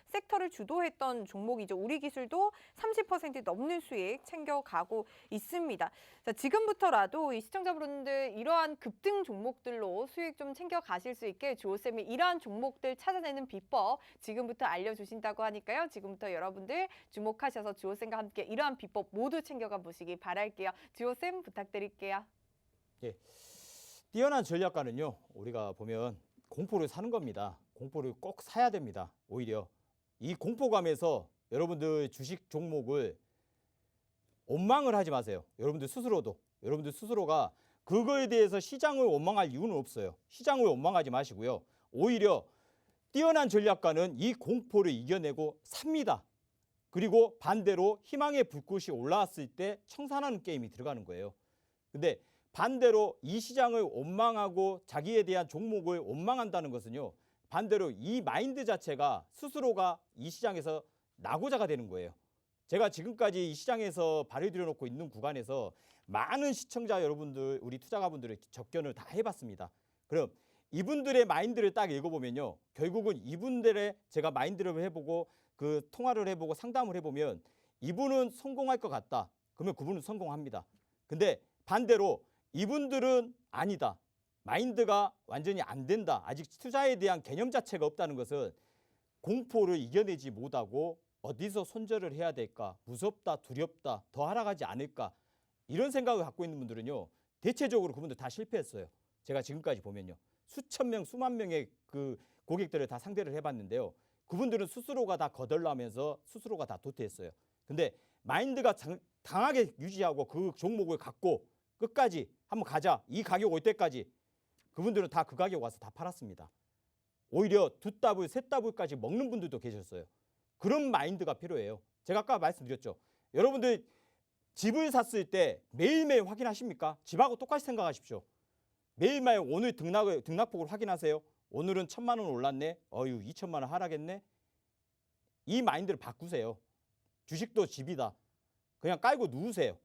섹터를 주도했던 종목이죠. 우리 기술도 30% 넘는 수익 챙겨가고 있습니다. 자, 지금부터라도 이 시청자분들 이러한 급등 종목들로 수익 좀 챙겨가실 수 있게 주호쌤이 이러한 종목들 찾아내는 비법 지금부터 알려주신다고 하니까요. 지금부터 여러분들 주목하셔서 주호쌤과 함께 이러한 비법 모두 챙겨가 보시기 바랄게요. 주호쌤 부탁드릴게요. 예, 뛰어난 전략가는요. 우리가 보면 공포를 사는 겁니다. 공포를 꼭 사야 됩니다. 오히려 이 공포감에서 여러분들 주식 종목을 원망을 하지 마세요. 여러분들 스스로가 그거에 대해서 시장을 원망할 이유는 없어요. 시장을 원망하지 마시고요. 오히려 뛰어난 전략가는 이 공포를 이겨내고 삽니다. 그리고 반대로 희망의 불꽃이 올라왔을 때 청산하는 게임이 들어가는 거예요. 근데 반대로 이 시장을 원망하고 자기에 대한 종목을 원망한다는 것은요. 반대로 이 마인드 자체가 스스로가 이 시장에서 낙오자가 되는 거예요. 제가 지금까지 이 시장에서 발을 들여놓고 있는 구간에서 많은 시청자 여러분들, 우리 투자가분들의 접견을 다 해봤습니다. 그럼 이분들의 마인드를 딱 읽어보면요. 결국은 이분들의 제가 마인드를 해보고 그 통화를 해보고 상담을 해보면 이분은 성공할 것 같다. 그러면 그분은 성공합니다. 근데 반대로 이분들은 아니다. 마인드가 완전히 안 된다. 아직 투자에 대한 개념 자체가 없다는 것은 공포를 이겨내지 못하고 어디서 손절을 해야 될까? 무섭다, 두렵다, 더 하락하지 않을까? 이런 생각을 갖고 있는 분들은요. 대체적으로 그분들 다 실패했어요. 제가 지금까지 보면요. 수천 명, 수만 명의 그 고객들을 다 상대를 해봤는데요. 그분들은 스스로가 다 거덜나면서 스스로가 다 도태했어요. 근데 마인드가 강하게 유지하고 그 종목을 갖고 끝까지 한번 가자. 이 가격 올 때까지 그분들은 다 그 가격 와서 다 팔았습니다. 오히려 두 따블, 세 따블까지 먹는 분들도 계셨어요. 그런 마인드가 필요해요. 제가 아까 말씀드렸죠. 여러분들 집을 샀을 때 매일매일 확인하십니까? 집하고 똑같이 생각하십시오. 매일매일 오늘 등락폭을 확인하세요. 오늘은 1,000만 원 올랐네. 2천만 원 하락했네. 이 마인드를 바꾸세요. 주식도 집이다. 그냥 깔고 누우세요.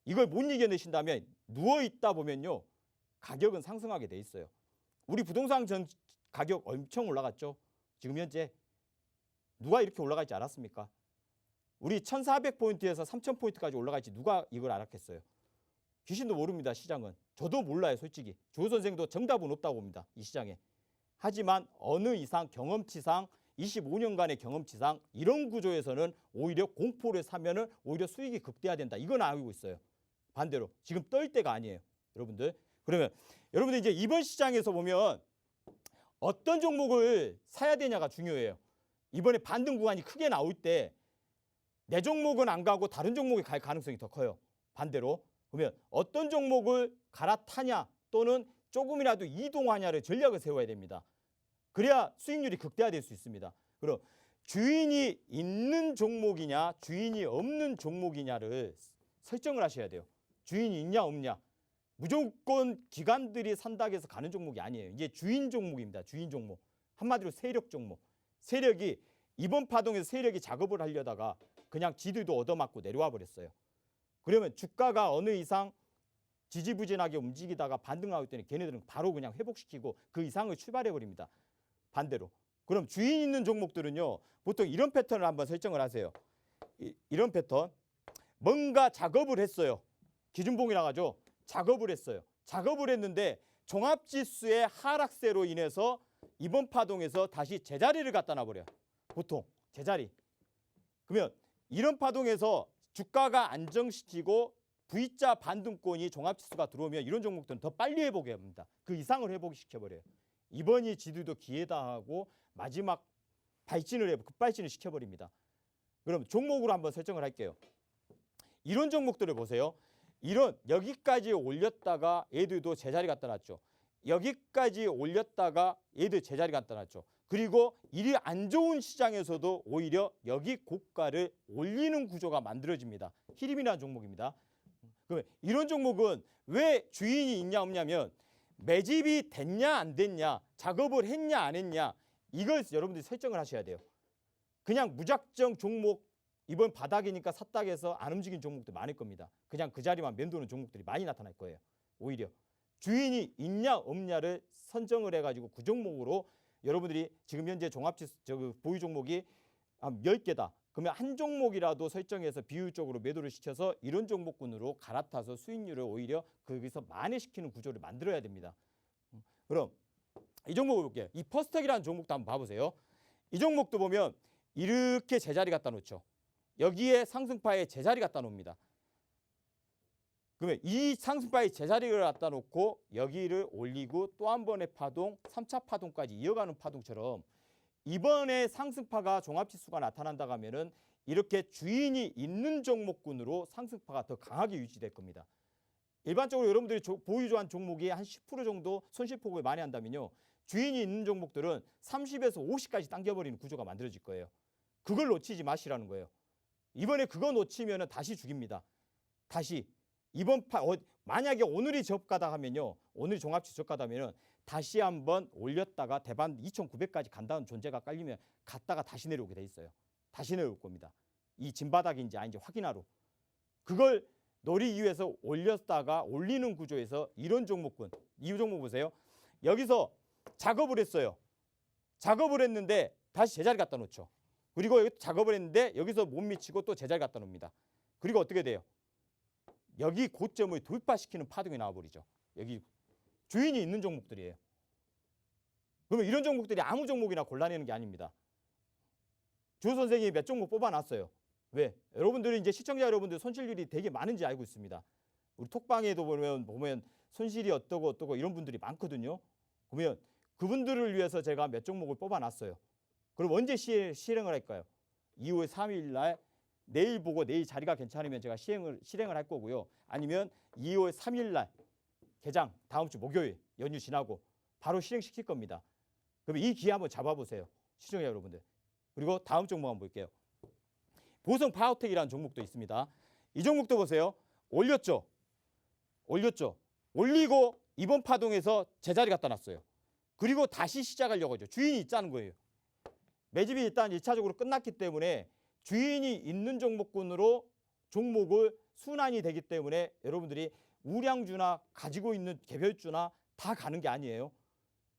이걸 못 이겨내신다면 누워있다 보면요. 가격은 상승하게 돼 있어요. 우리 부동산 가격 엄청 올라갔죠. 지금 현재 누가 이렇게 올라갈지 알았습니까? 우리 1,400포인트에서 3,000포인트까지 올라갈지 누가 이걸 알았겠어요? 귀신도 모릅니다. 시장은. 저도 몰라요. 솔직히. 조 선생도 정답은 없다고 봅니다. 이 시장에. 하지만 어느 이상 경험치상 25년간의 경험치상 이런 구조에서는 오히려 공포를 사면은 오히려 수익이 극대화된다. 이건 알고 있어요. 반대로 지금 떨 때가 아니에요. 여러분들. 그러면 여러분들 이제 이번 시장에서 보면 어떤 종목을 사야 되냐가 중요해요. 이번에 반등 구간이 크게 나올 때 내 종목은 안 가고 다른 종목이 갈 가능성이 더 커요. 반대로. 그러면 어떤 종목을 갈아타냐 또는 조금이라도 이동하냐를 전략을 세워야 됩니다. 그래야 수익률이 극대화될 수 있습니다. 그럼 주인이 있는 종목이냐 주인이 없는 종목이냐를 설정을 하셔야 돼요. 주인이 있냐 없냐. 무조건 기관들이 산다고 해서 가는 종목이 아니에요. 이게 주인 종목입니다. 주인 종목. 한마디로 세력 종목. 세력이 이번 파동에서 세력이 작업을 하려다가 그냥 지들도 얻어맞고 내려와 버렸어요. 그러면 주가가 어느 이상 지지부진하게 움직이다가 반등하고 있더니 걔네들은 바로 그냥 회복시키고 그 이상을 출발해 버립니다. 반대로. 그럼 주인 있는 종목들은요. 보통 이런 패턴을 한번 설정을 하세요. 이런 패턴. 뭔가 작업을 했어요. 기준봉이 나가죠. 작업을 했어요. 작업을 했는데 종합지수의 하락세로 인해서 이번 파동에서 다시 제자리를 갖다 놔버려요. 보통 제자리. 그러면 이런 파동에서 주가가 안정시키고 V자 반등권이 종합지수가 들어오면 이런 종목들은 더 빨리 회복해야 합니다. 그 이상을 회복시켜버려요. 이번이 지들도 기회다 하고 마지막 발진을 급발진을 시켜버립니다. 그럼 종목으로 한번 설정을 할게요. 이런 종목들을 보세요. 이런 여기까지 올렸다가 얘들도 제자리 갖다 놨죠. 여기까지 올렸다가 얘들 제자리 갖다 놨죠. 그리고 일이 안 좋은 시장에서도 오히려 여기 고가를 올리는 구조가 만들어집니다. 히림이라는 종목입니다. 그러면 이런 종목은 왜 주인이 있냐 없냐면 매집이 됐냐 안 됐냐, 작업을 했냐 안 했냐 이걸 여러분들이 설정을 하셔야 돼요. 그냥 무작정 종목 이번 바닥이니까 샀다고 해서 안 움직인 종목도 많을 겁니다. 그냥 그 자리만 맴도는 종목들이 많이 나타날 거예요. 오히려 주인이 있냐 없냐를 선정을 해가지고 그 종목으로 여러분들이 지금 현재 종합지수 보유 종목이 한 10개다. 그러면 한 종목이라도 설정해서 비율적으로 매도를 시켜서 이런 종목군으로 갈아타서 수익률을 오히려 거기서 만회시키는 구조를 만들어야 됩니다. 그럼 이 종목을 볼게요. 이 퍼스텍이라는 종목도 한번 봐보세요. 이 종목도 보면 이렇게 제자리 갖다 놓죠. 여기에 상승파에 제자리 갖다 놓습니다. 그러면 이 상승파에 제자리를 갖다 놓고 여기를 올리고 또 한 번의 파동, 3차 파동까지 이어가는 파동처럼 이번에 상승파가 종합지수가 나타난다고 하면은 이렇게 주인이 있는 종목군으로 상승파가 더 강하게 유지될 겁니다. 일반적으로 여러분들이 보유한 종목이 한 10% 정도 손실폭을 많이 한다면요. 주인이 있는 종목들은 30에서 50까지 당겨버리는 구조가 만들어질 거예요. 그걸 놓치지 마시라는 거예요. 이번에 그거 놓치면 다시 죽입니다. 다시. 만약에 오늘이 저가다 하면요. 오늘이 종합지수 저가다 하면은 다시 한번 올렸다가 대반 2,900까지 간다는 존재가 깔리면 갔다가 다시 내려오게 돼 있어요. 다시 내려올 겁니다. 이 진바닥인지 아닌지 확인하러. 그걸 노리기 위해서 올렸다가 올리는 구조에서 이런 종목군. 이 종목 보세요. 여기서 작업을 했어요. 작업을 했는데 다시 제자리 갖다 놓죠. 그리고 여기 작업을 했는데 여기서 못 미치고 또 제자리 갖다 놓습니다. 그리고 어떻게 돼요? 여기 고점을 돌파시키는 파동이 나와버리죠. 여기 주인이 있는 종목들이에요. 그러면 이런 종목들이 아무 종목이나 골라내는 게 아닙니다. 조 선생님이 몇 종목 뽑아놨어요. 왜? 여러분들이 이제 시청자 여러분들 손실률이 되게 많은지 알고 있습니다. 우리 톡방에도 보면 손실이 어떠고 이런 분들이 많거든요. 그러면 그분들을 위해서 제가 몇 종목을 뽑아놨어요. 그럼 언제 실행을 할까요? 2월 3일 날 내일 보고 내일 자리가 괜찮으면 제가 실행을 할 거고요. 아니면 2월 3일 날 개장 다음 주 목요일 연휴 지나고 바로 실행시킬 겁니다. 그럼 이 기회 한번 잡아보세요, 시청자 여러분들. 그리고 다음 종목 한번 볼게요. 보성 파워텍이라는 종목도 있습니다. 이 종목도 보세요. 올렸죠. 올리고 이번 파동에서 제자리 갖다 놨어요. 그리고 다시 시작하려고 하죠. 주인이 있자는 거예요. 매집이 일단 1차적으로 끝났기 때문에 주인이 있는 종목군으로 종목을 순환이 되기 때문에 여러분들이 우량주나 가지고 있는 개별주나 다 가는 게 아니에요.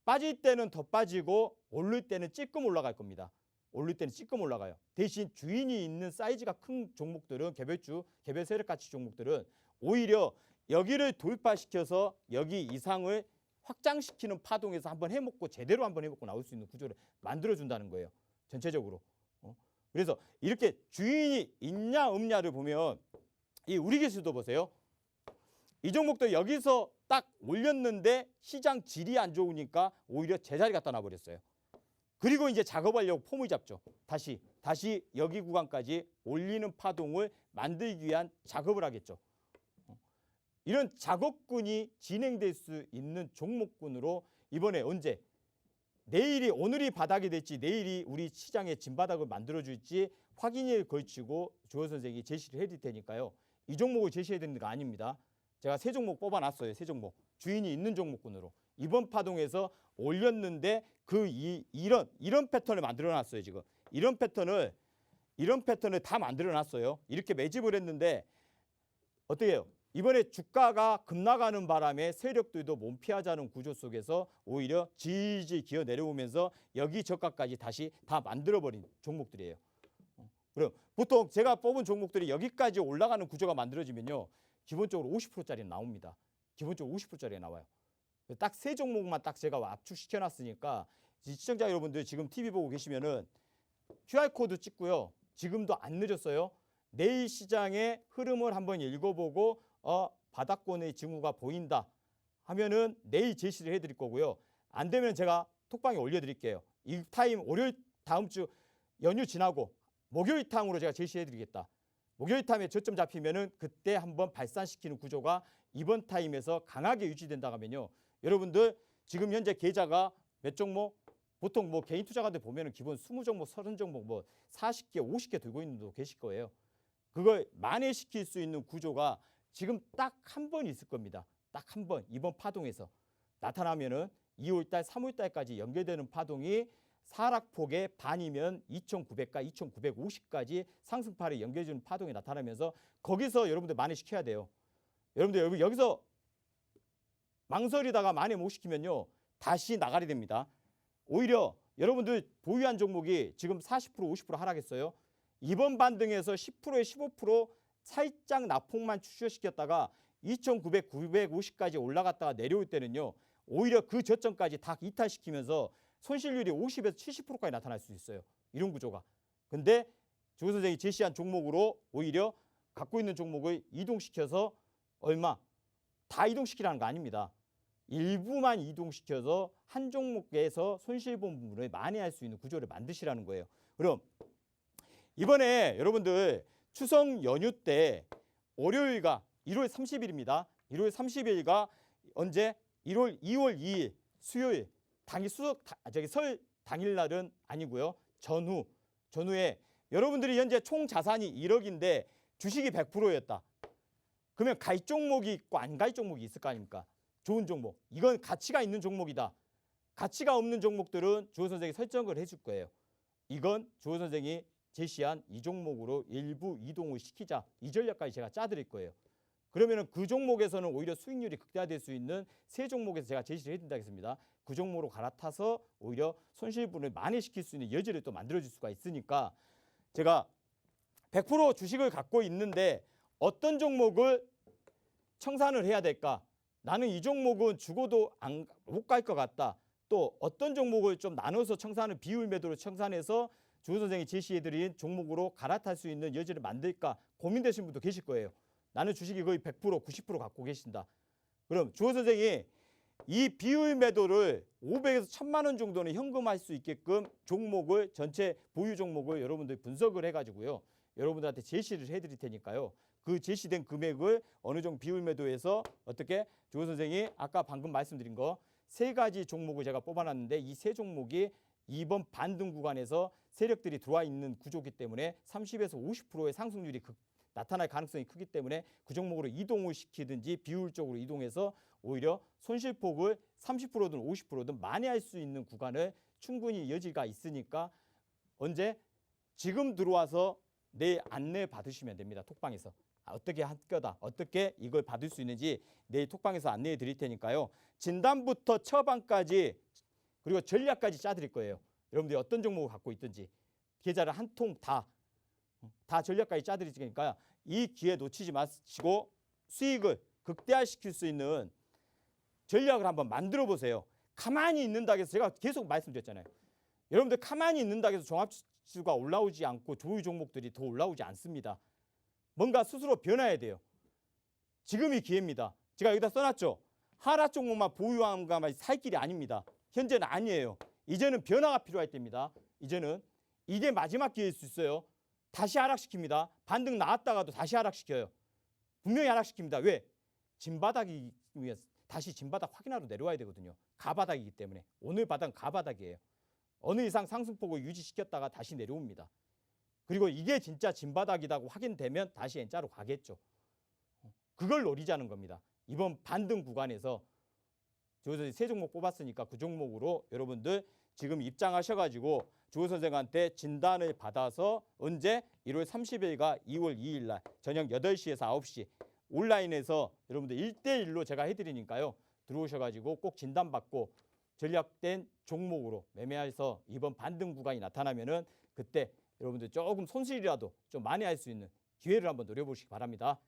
빠질 때는 더 빠지고 오를 때는 찔끔 올라갈 겁니다. 오를 때는 찔끔 올라가요. 대신 주인이 있는 사이즈가 큰 종목들은 개별주, 개별 세력 가치 종목들은 오히려 여기를 돌파시켜서 여기 이상을 확장시키는 파동에서 한번 해먹고 제대로 한번 해먹고 나올 수 있는 구조를 만들어준다는 거예요. 전체적으로. 그래서 이렇게 주인이 있냐 없냐를 보면 이 우리 기술도 보세요. 이 종목도 여기서 딱 올렸는데 시장 질이 안 좋으니까 오히려 제자리 갖다 놔버렸어요. 그리고 이제 작업하려고 폼을 잡죠. 다시 여기 구간까지 올리는 파동을 만들기 위한 작업을 하겠죠. 이런 작업군이 진행될 수 있는 종목군으로 이번에 언제 내일이 오늘이 바닥이 될지 내일이 우리 시장의 진바닥을 만들어줄지 확인을 걸치고 주호 선생이 제시를 해드릴 테니까요. 이 종목을 제시해야 되는 거 아닙니다. 제가 세 종목 뽑아놨어요. 세 종목. 주인이 있는 종목군으로. 이번 파동에서 올렸는데 이런 패턴을 만들어놨어요. 지금 이런 패턴을 다 만들어놨어요. 이렇게 매집을 했는데 어떻게 해요? 이번에 주가가 급락하는 바람에 세력들도 몸피하자는 구조 속에서 오히려 질질 기어 내려오면서 여기 저가까지 다시 다 만들어버린 종목들이에요. 그럼 보통 제가 뽑은 종목들이 여기까지 올라가는 구조가 만들어지면요. 기본적으로 50%짜리 나옵니다. 기본적으로 50%짜리 나와요. 딱 세 종목만 딱 제가 압축시켜놨으니까 시청자 여러분들 지금 TV 보고 계시면은 QR코드 찍고요. 지금도 안 늦었어요. 내일 시장의 흐름을 한번 읽어보고 바닥권의 징후가 보인다 하면은 내일 제시를 해드릴 거고요. 안 되면 제가 톡방에 올려드릴게요. 이 타임 월요일 다음 주 연휴 지나고 목요일 타임으로 제가 제시해드리겠다. 목요일 타임에 저점 잡히면은 그때 한번 발산시키는 구조가 이번 타임에서 강하게 유지된다 하면요. 여러분들 지금 현재 계좌가 몇 종목? 보통 뭐 개인 투자가들 보면은 기본 20종목, 30종목 뭐 40개, 50개 들고 있는 분도 계실 거예요. 그걸 만회시킬 수 있는 구조가 지금 딱 한 번 있을 겁니다. 딱 한 번 이번 파동에서 나타나면은 2월달, 3월달까지 연결되는 파동이 하락폭의 반이면 2,900가 2,950까지 상승파를 연결해주는 파동이 나타나면서 거기서 여러분들 만회시켜야 돼요. 여러분들 여기서 망설이다가 만회 못 시키면요. 다시 나가리 됩니다. 오히려 여러분들 보유한 종목이 지금 40% 50% 하락했어요. 이번 반등에서 10%에 15% 살짝 낙폭만 추출시켰다가 2,900, 950까지 올라갔다가 내려올 때는요. 오히려 그 저점까지 다 이탈시키면서 손실률이 50에서 70%까지 나타날 수 있어요. 이런 구조가. 근데 조 선생이 제시한 종목으로 오히려 갖고 있는 종목을 이동시켜서 얼마? 다 이동시키라는 거 아닙니다. 일부만 이동시켜서 한 종목에서 손실 본 부분을 만회할 수 있는 구조를 만드시라는 거예요. 그럼 이번에 여러분들 추석 연휴 때 월요일가 1월 30일입니다. 1월 30일가 언제? 2월 2일 수요일 당일 설 당일날은 아니고요. 전후에 여러분들이 현재 총 자산이 1억인데 주식이 100%였다. 그러면 갈 종목이 있고 안 갈 종목이 있을 거 아닙니까? 좋은 종목. 이건 가치가 있는 종목이다. 가치가 없는 종목들은 주호 선생이 설정을 해줄 거예요. 이건 주호 선생이 제시한 이 종목으로 일부 이동을 시키자. 이 전략까지 제가 짜드릴 거예요. 그러면은 그 종목에서는 오히려 수익률이 극대화될 수 있는 세 종목에서 제가 제시를 해드린다겠습니다. 그 종목으로 갈아타서 오히려 손실분을 만회시킬 수 있는 여지를 또 만들어줄 수가 있으니까 제가 100% 주식을 갖고 있는데 어떤 종목을 청산을 해야 될까? 나는 이 종목은 죽어도 못 갈 것 같다. 또 어떤 종목을 좀 나눠서 청산을 비율 매도로 청산해서 주호 선생이 제시해드린 종목으로 갈아탈 수 있는 여지를 만들까 고민되신 분도 계실 거예요. 나는 주식이 거의 100%, 90% 갖고 계신다. 그럼 주호 선생이 이 비율 매도를 500에서 1000만 원 정도는 현금할 수 있게끔 종목을 전체 보유 종목을 여러분들 분석을 해가지고요. 여러분들한테 제시를 해드릴 테니까요. 그 제시된 금액을 어느 정도 비율 매도해서 어떻게 주호 선생이 아까 방금 말씀드린 거 세 가지 종목을 제가 뽑아놨는데 이 세 종목이 이번 반등 구간에서 세력들이 들어와 있는 구조이기 때문에 30에서 50%의 상승률이 나타날 가능성이 크기 때문에 그 종목으로 이동을 시키든지 비효율적으로 이동해서 오히려 손실폭을 30%든 50%든 만회할 수 있는 구간을 충분히 여지가 있으니까 언제 지금 들어와서 내일 안내 받으시면 됩니다. 톡방에서. 어떻게 할 거다, 어떻게 이걸 받을 수 있는지 내일 톡방에서 안내해 드릴 테니까요. 진단부터 처방까지 그리고 전략까지 짜드릴 거예요. 여러분들이 어떤 종목을 갖고 있든지 계좌를 한 통 다 전략까지 짜드릴 테니까 이 기회 놓치지 마시고 수익을 극대화시킬 수 있는 전략을 한번 만들어 보세요. 가만히 있는다고 해서 제가 계속 말씀드렸잖아요. 여러분들 가만히 있는다고 해서 종합지수가 올라오지 않고 조유 종목들이 더 올라오지 않습니다. 뭔가 스스로 변화해야 돼요. 지금이 기회입니다. 제가 여기다 써놨죠. 하락 종목만 보유한 것만 살 길이 아닙니다. 현재는 아니에요. 이제는 변화가 필요할 때입니다. 이제는 이게 마지막 기회일 수 있어요. 다시 하락시킵니다. 반등 나왔다가도 다시 하락시켜요. 분명히 하락시킵니다. 왜? 진바닥이 다시 진바닥 확인하러 내려와야 되거든요. 가바닥이기 때문에. 오늘 바닥은 가바닥이에요. 어느 이상 상승폭을 유지시켰다가 다시 내려옵니다. 그리고 이게 진짜 진바닥이라고 확인되면 다시 N자로 가겠죠. 그걸 노리자는 겁니다. 이번 반등 구간에서 저희가 세 종목 뽑았으니까 그 종목으로 여러분들 지금 입장하셔가지고 조 선생한테 진단을 받아서 언제 1월 30일과 2월 2일 날 저녁 8시에서 9시 온라인에서 여러분들 1대1로 제가 해드리니까요. 들어오셔가지고 꼭 진단받고 전략된 종목으로 매매해서 이번 반등 구간이 나타나면은 그때 여러분들 조금 손실이라도 좀 많이 할 수 있는 기회를 한번 노려보시기 바랍니다.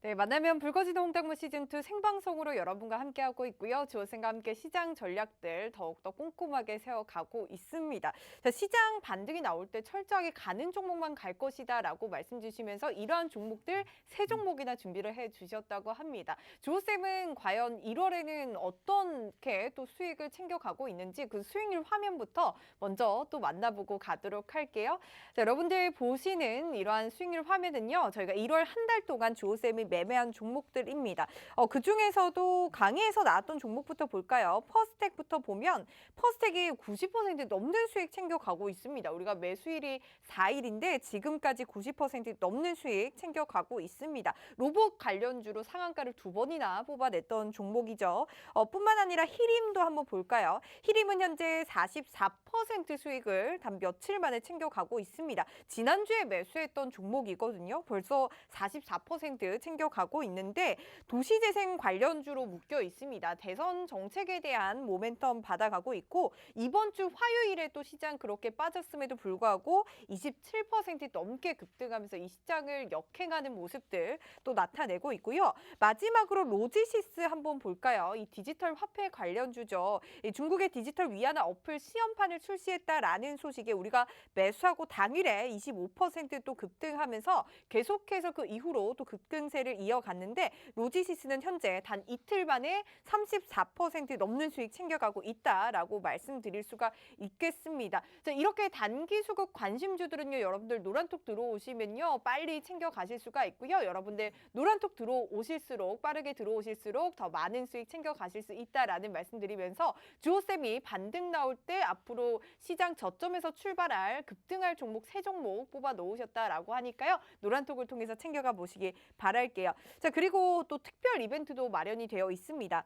네, 만나면 붉어지는 홍당무 시즌2 생방송으로 여러분과 함께하고 있고요. 주호생과 함께 시장 전략들 더욱더 꼼꼼하게 세워가고 있습니다. 자, 시장 반등이 나올 때 철저하게 가는 종목만 갈 것이다 라고 말씀 주시면서 이러한 종목들 세 종목이나 준비를 해주셨다고 합니다. 주호쌤은 과연 1월에는 어떻게 또 수익을 챙겨가고 있는지 그 수익률 화면부터 먼저 또 만나보고 가도록 할게요. 자, 여러분들 보시는 이러한 수익률 화면은요. 저희가 1월 한 달 동안 주호쌤이 매매한 종목들입니다. 그중에서도 강의에서 나왔던 종목부터 볼까요? 퍼스텍부터 보면 퍼스텍이 90% 넘는 수익 챙겨가고 있습니다. 우리가 매수일이 4일인데 지금까지 90% 넘는 수익 챙겨가고 있습니다. 로봇 관련주로 상한가를 2번이나 뽑아냈던 종목이죠. 뿐만 아니라 히림도 한번 볼까요? 히림은 현재 44% 수익을 단 며칠 만에 챙겨가고 있습니다. 지난주에 매수했던 종목이거든요. 벌써 44% 챙겨가고 있는데 도시재생 관련주로 묶여 있습니다. 대선 정책에 대한 모멘텀 받아가고 있고 이번 주 화요일에 또 시장 그렇게 빠졌음에도 불구하고 27% 넘게 급등하면서 이 시장을 역행하는 모습들 또 나타내고 있고요. 마지막으로 로지시스 한번 볼까요? 이 디지털 화폐 관련주죠. 중국의 디지털 위안화 어플 시험판을 출시했다라는 소식에 우리가 매수하고 당일에 25% 또 급등하면서 계속해서 그 이후로 또 급등세를 이어갔는데 로지시스는 현재 단 이틀 만에 34% 넘는 수익 챙겨가고 있다라고 말씀드릴 수가 있겠습니다. 자, 이렇게 단기 수급 관심주들은요, 여러분들 노란톡 들어오시면요, 빨리 챙겨 가실 수가 있고요. 여러분들 노란톡 들어오실수록 빠르게 들어오실수록 더 많은 수익 챙겨 가실 수 있다라는 말씀드리면서 주호쌤이 반등 나올 때 앞으로 시장 저점에서 출발할 급등할 종목 3종목 뽑아 놓으셨다라고 하니까요. 노란톡을 통해서 챙겨가 보시기 바랄게요. 자, 그리고 또 특별 이벤트도 마련이 되어 있습니다.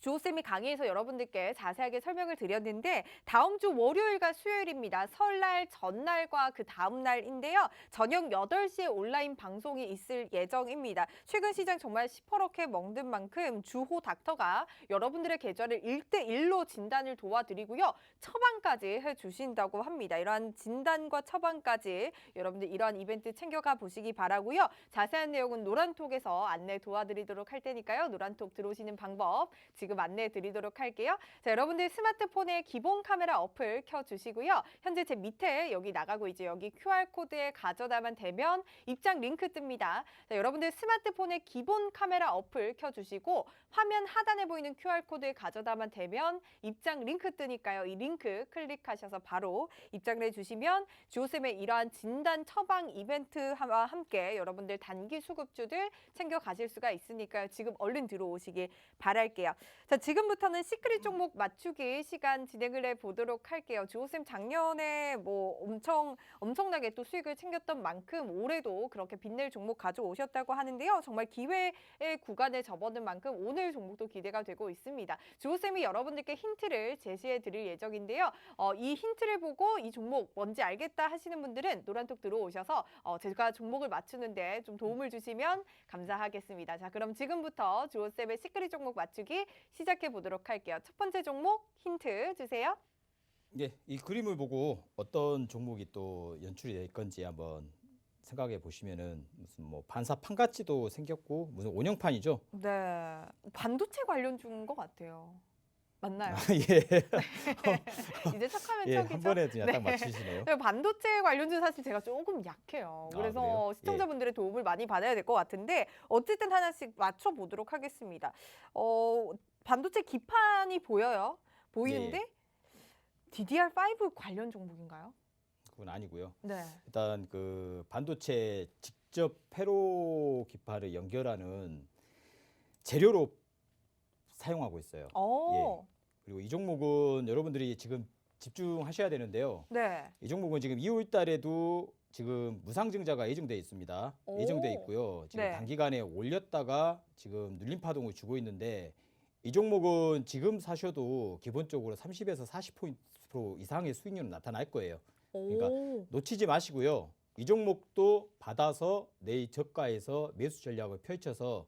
주호쌤이 강의에서 여러분들께 자세하게 설명을 드렸는데 다음 주 월요일과 수요일입니다. 설날 전날과 그 다음 날인데요. 저녁 8시에 온라인 방송이 있을 예정입니다. 최근 시장 정말 시퍼렇게 먹는 만큼 주호 닥터가 여러분들의 계좌를 1대1로 진단을 도와드리고요. 처방까지 해주신다고 합니다. 이러한 진단과 처방까지 여러분들 이러한 이벤트 챙겨가 보시기 바라고요. 자세한 내용은 노란톡에서 안내 도와드리도록 할 테니까요. 노란톡 들어오시는 방법 지금 안내 드리도록 할게요. 자, 여러분들 스마트폰에 기본 카메라 어플 켜주시고요. 현재 제 밑에 여기 나가고 있죠. 여기 QR코드에 가져다만 되면 입장 링크 뜹니다. 자, 여러분들 스마트폰에 기본 카메라 어플 켜주시고 화면 하단에 보이는 QR코드에 가져다만 되면 입장 링크 뜨니까요. 이 링크 클릭하셔서 바로 입장을 해주시면 주호쌤의 이러한 진단 처방 이벤트와 함께 여러분들 단기 수급주들 챙겨 가실 수가 있으니까요. 지금 얼른 들어오시길 바랄게요. 자, 지금부터는 시크릿 종목 맞추기 시간 진행을 해보도록 할게요. 주호쌤 작년에 뭐 엄청나게 또 수익을 챙겼던 만큼 올해도 그렇게 빛낼 종목 가져오셨다고 하는데요. 정말 기회의 구간에 접어든 만큼 오늘 종목도 기대가 되고 있습니다. 주호쌤이 여러분들께 힌트를 제시해 드릴 예정인데요. 이 힌트를 보고 이 종목 뭔지 알겠다 하시는 분들은 노란톡 들어오셔서 제가 종목을 맞추는데 좀 도움을 주시면 감사하겠습니다. 자, 그럼 지금부터 주호쌤의 시크릿 종목 맞추기 시작해 보도록 할게요. 첫 번째 종목 힌트 주세요. 예, 이 그림을 보고 어떤 종목이 또 연출이 될 건지 한번 생각해 보시면은 무슨 뭐 반사판 같이도 생겼고 무슨 원형판이죠. 네, 반도체 관련주인 것 같아요. 맞나요? 예, 이제 척하면 예, 한 척이죠? 번에 그냥 딱 맞추시네요. 네, 반도체 관련주 사실 제가 조금 약해요. 아, 그래서 그래요? 시청자분들의 도움을 많이 받아야 될 것 같은데 어쨌든 하나씩 맞춰보도록 하겠습니다. 반도체 기판이 보여요. 보이는데 예. DDR5 관련 종목인가요? 그건 아니고요. 네. 일단 그 반도체 직접 회로 기파를 연결하는 재료로 사용하고 있어요. 오, 그리고 이 종목은 여러분들이 지금 집중하셔야 되는데요. 네. 이 종목은 지금 2월 달에도 지금 무상증자가 예정돼 있습니다. 오. 예정돼 있고요. 지금 네. 단기간에 올렸다가 지금 눌림 파동을 주고 있는데 이 종목은 지금 사셔도 기본적으로 30에서 40% 이상의 수익률은 나타날 거예요. 그러니까 오. 놓치지 마시고요. 이 종목도 받아서 내일 저가에서 매수 전략을 펼쳐서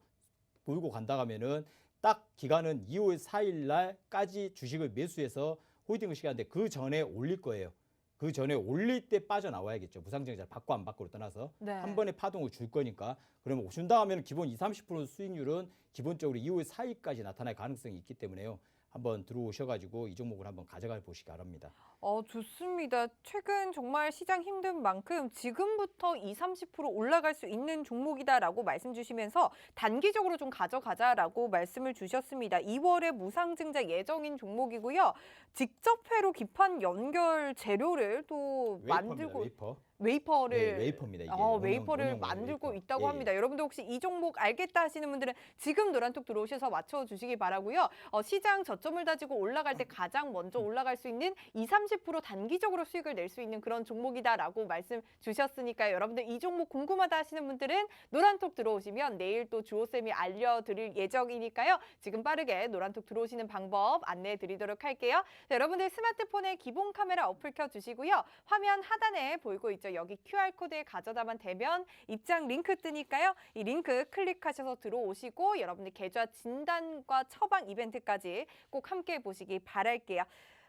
몰고 간다 하면은 딱 기간은 2월 4일 날까지 주식을 매수해서 홀딩을 시켰는데 그 전에 올릴 거예요. 그 전에 올릴 때 빠져나와야겠죠. 무상증자를 받고 안 받고를 떠나서 네. 한 번에 파동을 줄 거니까 그러면 준다 하면 기본 20-30% 수익률은 기본적으로 2월 4일까지 나타날 가능성이 있기 때문에요. 한번 들어오셔가지고 이 종목을 한번 가져가 보시기 바랍니다. 좋습니다. 최근 정말 시장 힘든 만큼 지금부터 20-30% 올라갈 수 있는 종목이다라고 말씀 주시면서 단기적으로 좀 가져가자라고 말씀을 주셨습니다. 2월에 무상증자 예정인 종목이고요. 직접 회로 기판 연결 재료를 또 만들고 웨이퍼를 네, 웨이퍼입니다. 이게 웨이퍼를 원형 만들고 웨이퍼. 있다고 예, 합니다. 여러분들 혹시 이 종목 알겠다 하시는 분들은 지금 노란톡 들어오셔서 맞춰주시기 바라고요. 시장 저점을 다지고 올라갈 때 가장 먼저 올라갈 수 있는 20-30% 단기적으로 수익을 낼 수 있는 그런 종목이다라고 말씀 주셨으니까요. 여러분들 이 종목 궁금하다 하시는 분들은 노란톡 들어오시면 내일 또 주호쌤이 알려드릴 예정이니까요. 지금 빠르게 노란톡 들어오시는 방법 안내해 드리도록 할게요. 자, 여러분들 스마트폰에 기본 카메라 어플 켜주시고요. 화면 하단에 보이고 있죠. 여기 QR코드에 가져다만 되면 입장 링크 뜨니까요. 이 링크 클릭하셔서 들어오시고 여러분들 계좌 진단과 처방 이벤트까지 꼭 함께 보시기 바랄게요.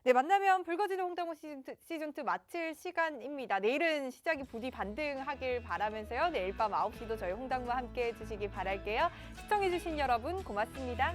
네, 만나면 붉어지는 홍당무 시즌2 마칠 시간입니다. 내일은 시장이 부디 반등하길 바라면서요. 내일 밤 9시도 저희 홍당무와 함께 해주시기 바랄게요. 시청해주신 여러분 고맙습니다.